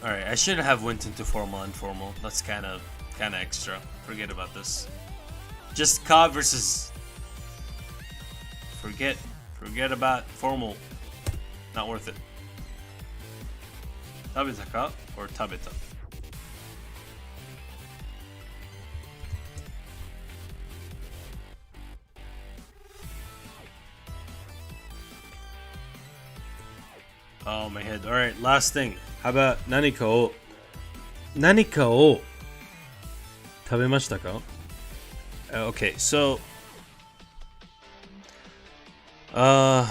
A: Alright, I shouldn't have went into formal and informal. That's kind of extra. Forget about this. Just ka versus... Forget about formal. Not worth it. Tabeta ka or tabeta? Oh, my head. Alright, last thing. How about 何かを食べましたか? Okay, so the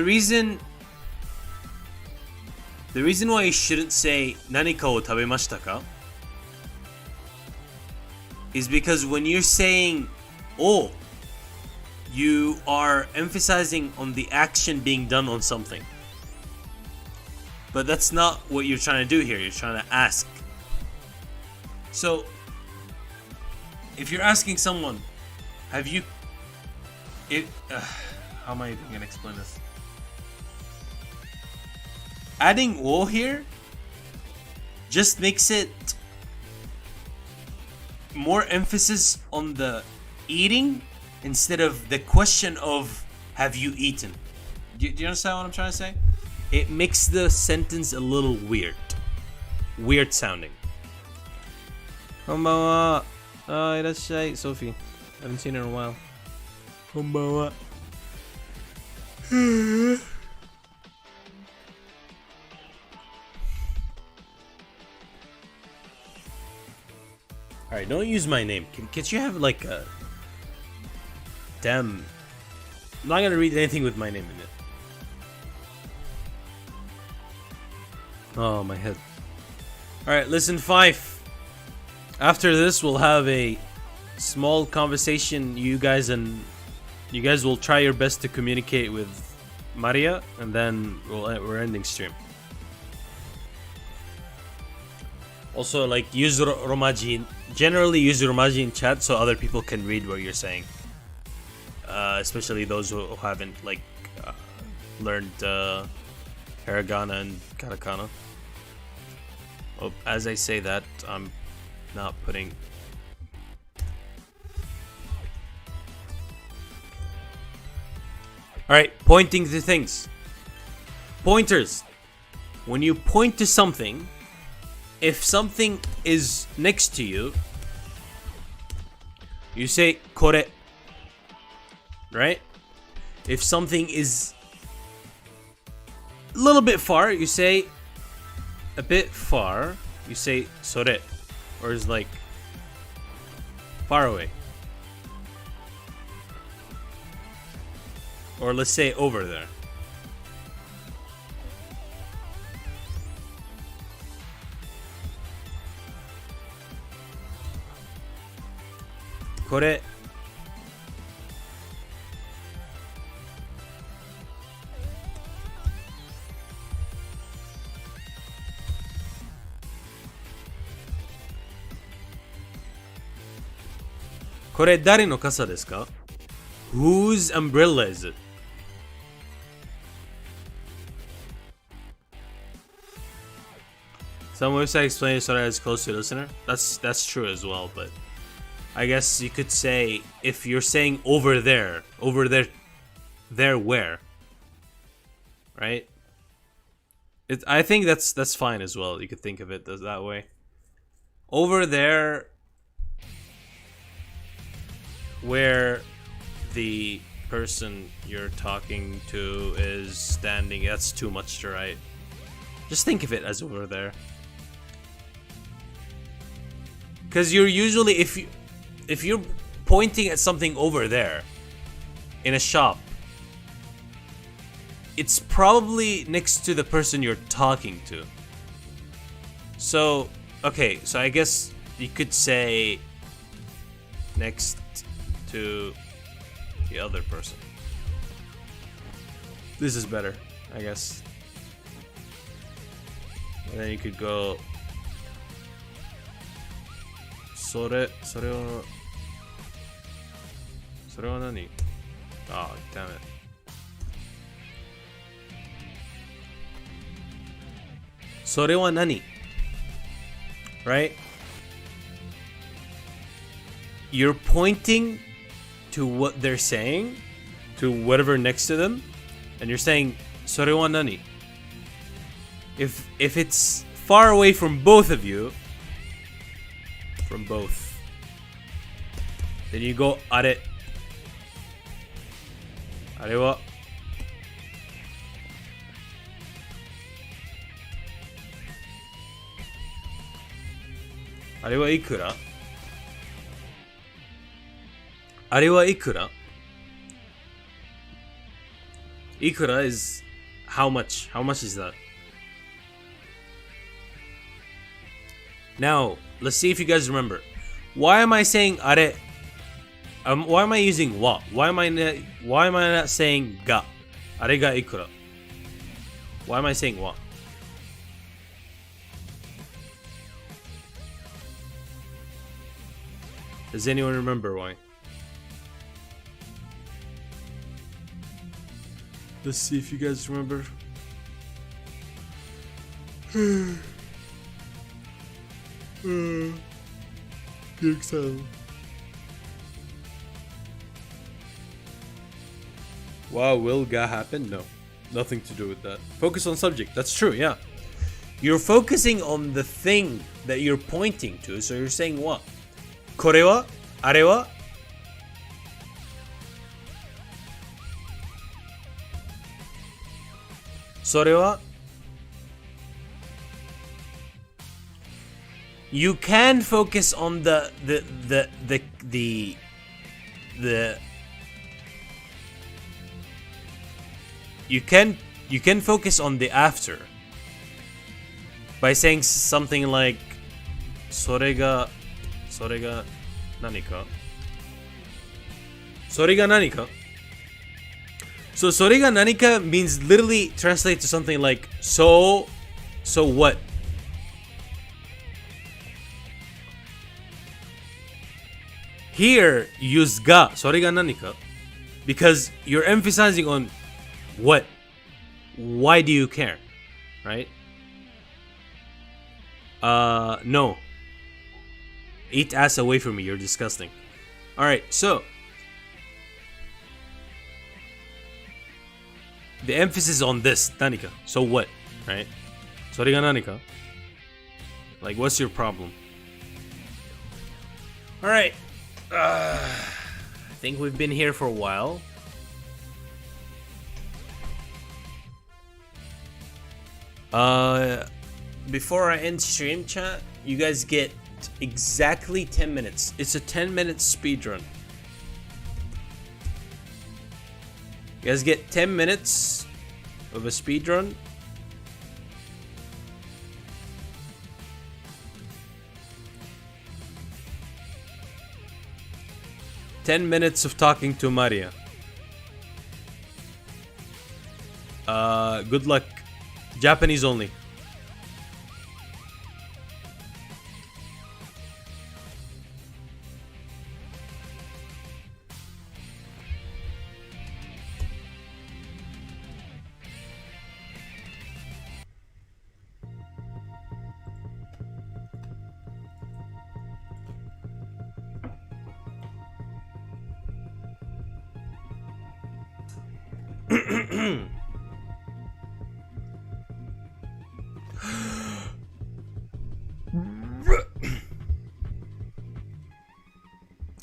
A: reason why you shouldn't say 何かを食べましたか is because when you're saying oh, you are emphasizing on the action being done on something. But that's not what you're trying to do here. You're trying to ask. So, if you're asking someone, have you... how am I even going to explain this? Adding wo here just makes it more emphasis on the eating instead of the question of have you eaten. Do you understand what I'm trying to say? It makes the sentence a little weird sounding. Konbanwa. Irashai, Sophie. I haven't seen her in a while. Konbanwa. Alright, don't use my name. Can you have like a... Damn. I'm not gonna read anything with my name in it. Oh, my head. Alright, listen, Fife. After this, we'll have a small conversation, you guys and you guys will try your best to communicate with Maria, and then we're ending stream. Also, like, use Romaji. Generally, use Romaji in chat so other people can read what you're saying. Especially those who haven't learned hiragana and katakana. Oh, as I say that, I'm not putting. Alright, pointing to things. Pointers. When you point to something, if something is next to you, you say kore. Right? If something is a little bit far, you say a bit far, you say sore. Or is like far away. Or let's say over there. Kore. Kore dare no kasa desu ka? Whose umbrella is it? Some website explains sort as close to the listener. That's true as well, but I guess you could say if you're saying over there, there where, right? I think that's fine as well. You could think of it that way. Over there, where the person you're talking to is standing. That's too much to write. Just think of it as over there. Because you're usually, if you're pointing at something over there in a shop, it's probably next to the person you're talking to. So, okay, so I guess you could say next to the other person. This is better, I guess. And then you could go それは何? Oh, damn it. "それは何?" Right? You're pointing to what they're saying, to whatever next to them, and you're saying それは何? If it's far away from both of you, from both, then you go あれはあれはいくら? あれはいくら? いくら is how much? How much is that? Now, let's see if you guys remember. Why am I saying あれ? Why am I using は? Why am I not saying が? あれがいくら? Why am I saying は? Does anyone remember why? Let's see if you guys remember. Wow, will ga happen? No. Nothing to do with that. Focus on subject. That's true, yeah. You're focusing on the thing that you're pointing to, so you're saying what? これは? あれは? それは? You can focus on the you can focus on the after by saying something like それが何か? それが何か? So それが何か means literally translate to something like so what? Here use がそれが何か because you're emphasizing on what? Why do you care? Right? No. Eat ass away from me, you're disgusting. Alright, so the emphasis on this, 何か so what? Right? それが何か Like, what's your problem? Alright. I think we've been here for a while. Before I end stream chat, you guys get exactly 10 minutes. It's a 10-minute speed run. You guys get 10 minutes of a speed run. $10 of talking to Maria. Good luck. Japanese only.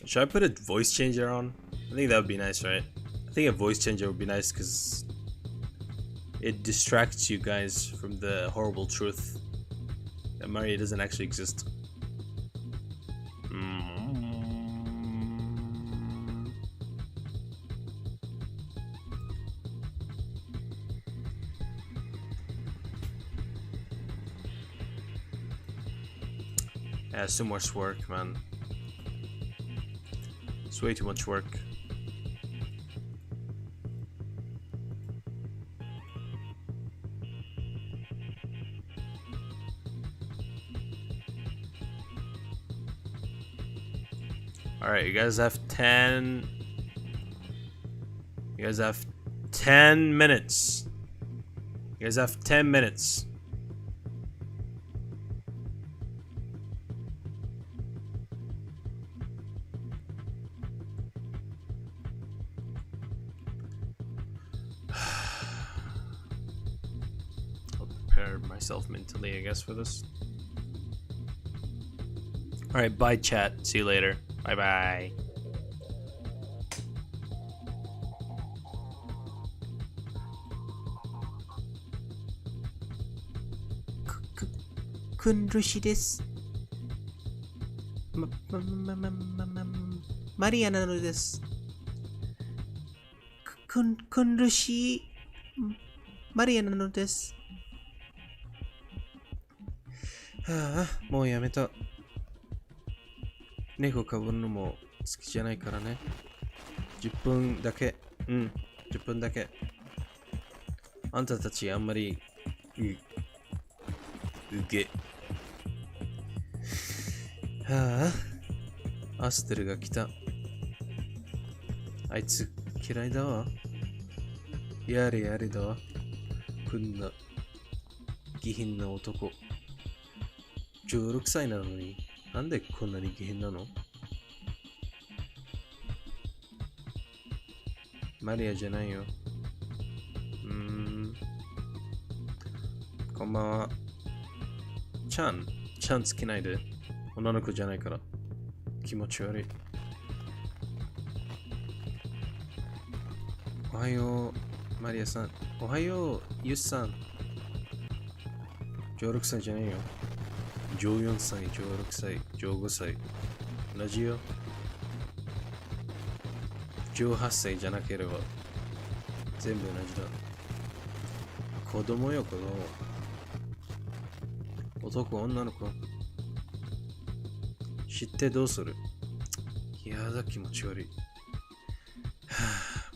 A: Should I put a voice changer on? I think that would be nice, right? I think a voice changer would be nice because it distracts you guys from the horrible truth that Maria doesn't actually exist. Yeah, it's too much work, man. It's way too much work. Alright, you guys have 10. You guys have 10 minutes. You guys have 10 minutes. Myself mentally, I guess, for this. Alright, bye chat. See you later. Bye bye. Kunrushi desu. Maria nano desu. Kunrushi Maria nano desu. はあ、もうやめた。猫かぶるのも好きじゃないからね。10分だけ。うん、10分だけ。あんたたちあんまり、うげ。はあ、アステルが来た。あいつ嫌いだわ。やれやれだわ。こんな下品な男。16歳なのになんでこんなに下品なの？マリアじゃないよ。こんばんは。ちゃん好きないで。女の子じゃないから。気持ち悪い。おはよう、マリアさん。おはよう、ユスさん。16歳じゃないよ。14歳、16歳、15歳。同じよ。18歳じゃなければ全部同じだ。子供よ、子供。男、女の子。知ってどうする？やだ、気持ち悪い。は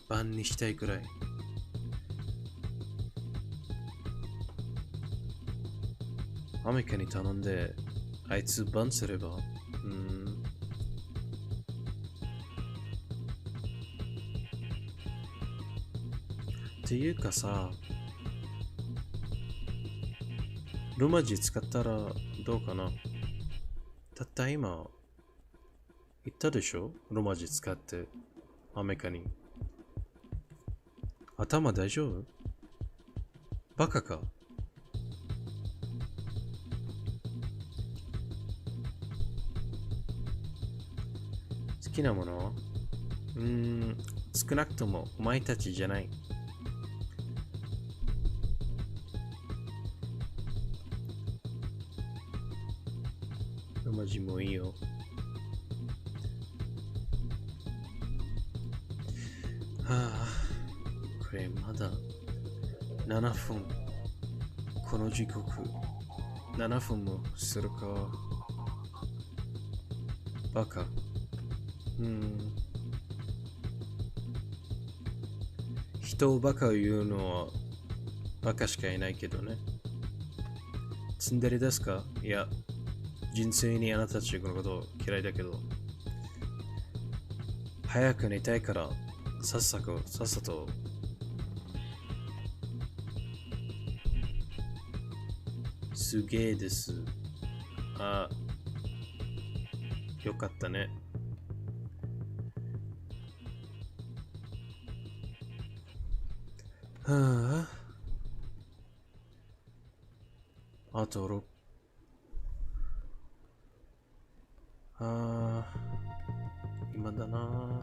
A: ぁ、晩にしたいくらい。
B: アメリカに頼んで、あいつバンすれば。っていうかさ、ロマ字使ったらどうかな。たった今言ったでしょ、ロマ字使ってアメリカに。頭大丈夫？バカか？好きなもの？少なくともお前たちじゃない。ロマ字もいいよ。これまだ7分。この時刻7分もするか。バカ。人をバカを言うのはバカしかいないけどね。ツンデレですか？いや、純粋にあなたたちのこと嫌いだけど。早く寝たいからさっさと。すげえです。よかったね。あと6。今だな。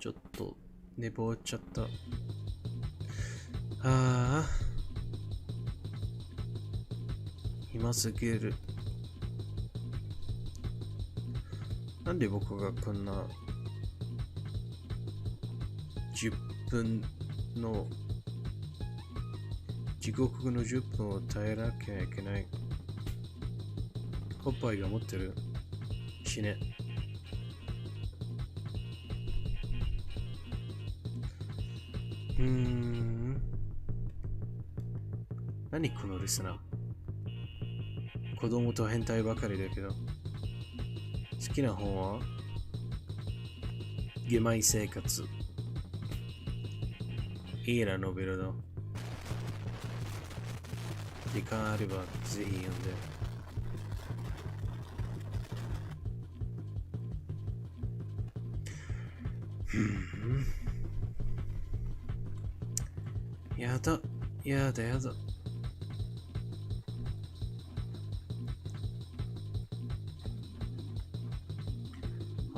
B: ちょっと寝坊っちゃった。暇すぎる。なんで僕がこんな10分の地獄の10分を耐えなきゃいけない。おっぱいが持ってる。死ね。何このリスナー。子供と変態ばかりだけど。好きな本は下米生活。いいなノベルだ。時間あればぜひ読んで。やだ。あ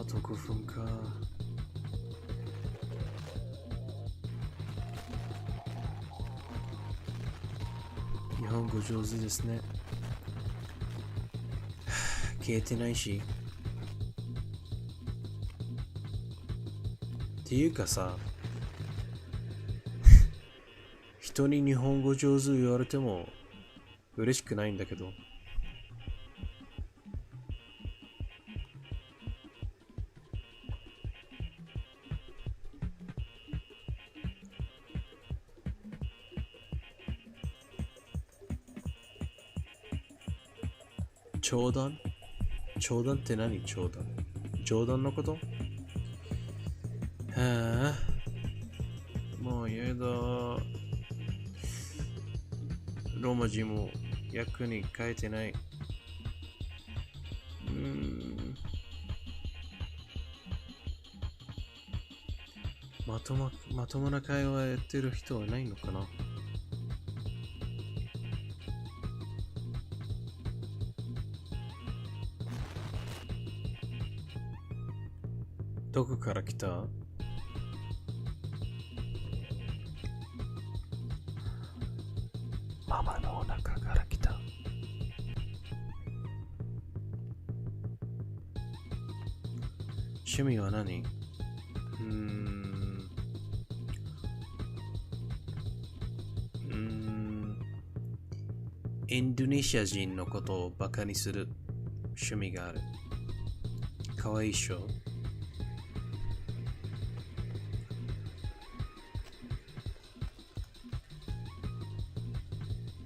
B: と5分か。日本語上手ですね。消えてないし。っていうかさ、人に日本語上手言われても嬉しくないんだけど。冗談って何？冗談のこと？もうやだ。ローマ字も役に書いてない。まともな会話やってる人はいないのかな？どこから来た？ママのお腹から来た。趣味は何？インドネシア人のことをバカにする趣味がある。かわいいっしょ。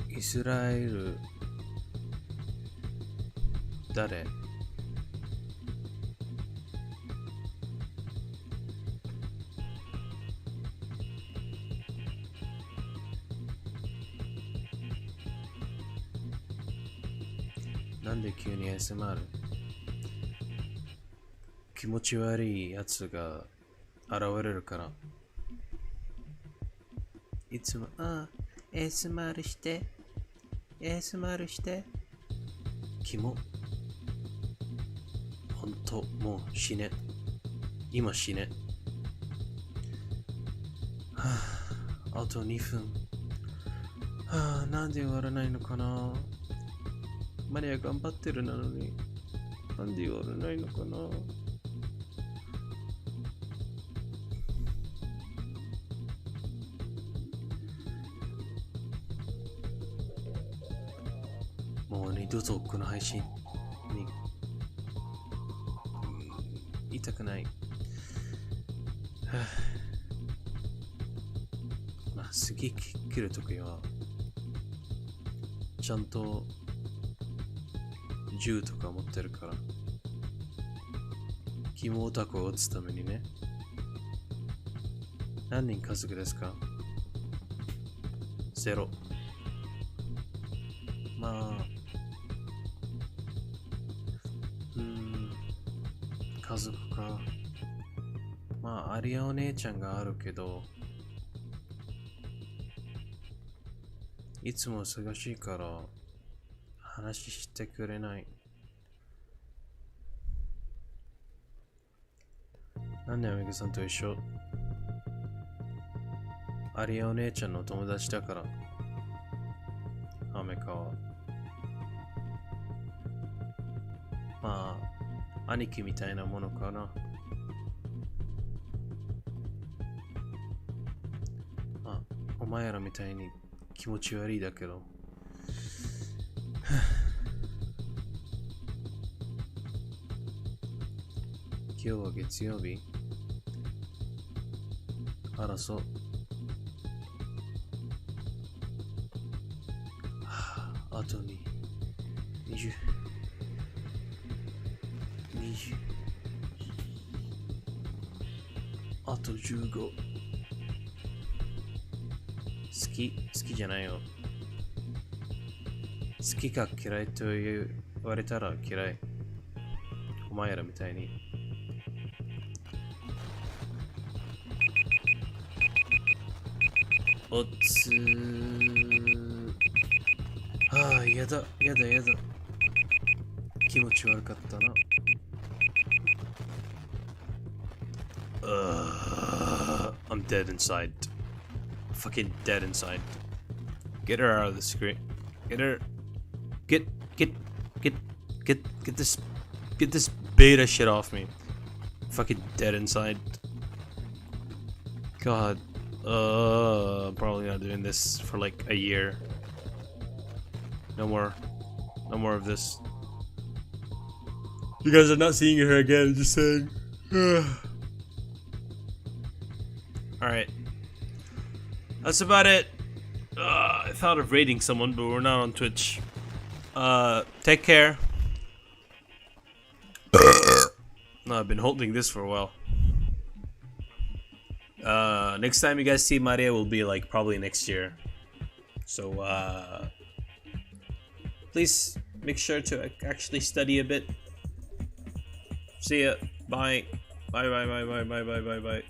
B: イスラエル誰？なんで急に SMR？ 気持ち悪いやつが現れるから。いつも、ASMR して、ASMR して。キモ。ほんと、もう死ね。今死ね。あと2分。なんで終わらないのかな。マリア頑張ってるなのに、なんで終わらないのかな。もう二度とこの配信に言いたくない。まあ次切るときはちゃんと銃とか持ってるから、キモオタクを撃つためにね。何人家族ですか？0。まあ家族か。まあアリアお姉ちゃんがあるけど、いつも忙しいから話してくれない。なんでアメリカさんと一緒？アリアお姉ちゃんの友達だから。アメカはまあ兄貴みたいなものかな。お前らみたいに気持ち悪いだけど。今日は月曜日。あらそう。あとに20あと15。好きじゃないよ。好きか嫌いと言われたら嫌い。お前らみたいに。おつー。やだ。気持ち悪かったな。I'm dead inside. Fucking dead inside. Get her out of the screen. Get her. Get this beta shit off me. Fucking dead inside. God. Probably not doing this for like a year. No more of this. You guys are not seeing her again, just saying. Alright. That's about it. I thought of rating someone, but we're not on Twitch. Take care. No, I've been holding this for a while. Next time you guys see Maria will be like probably next year. So, please make sure to actually study a bit. See ya. Bye. Bye.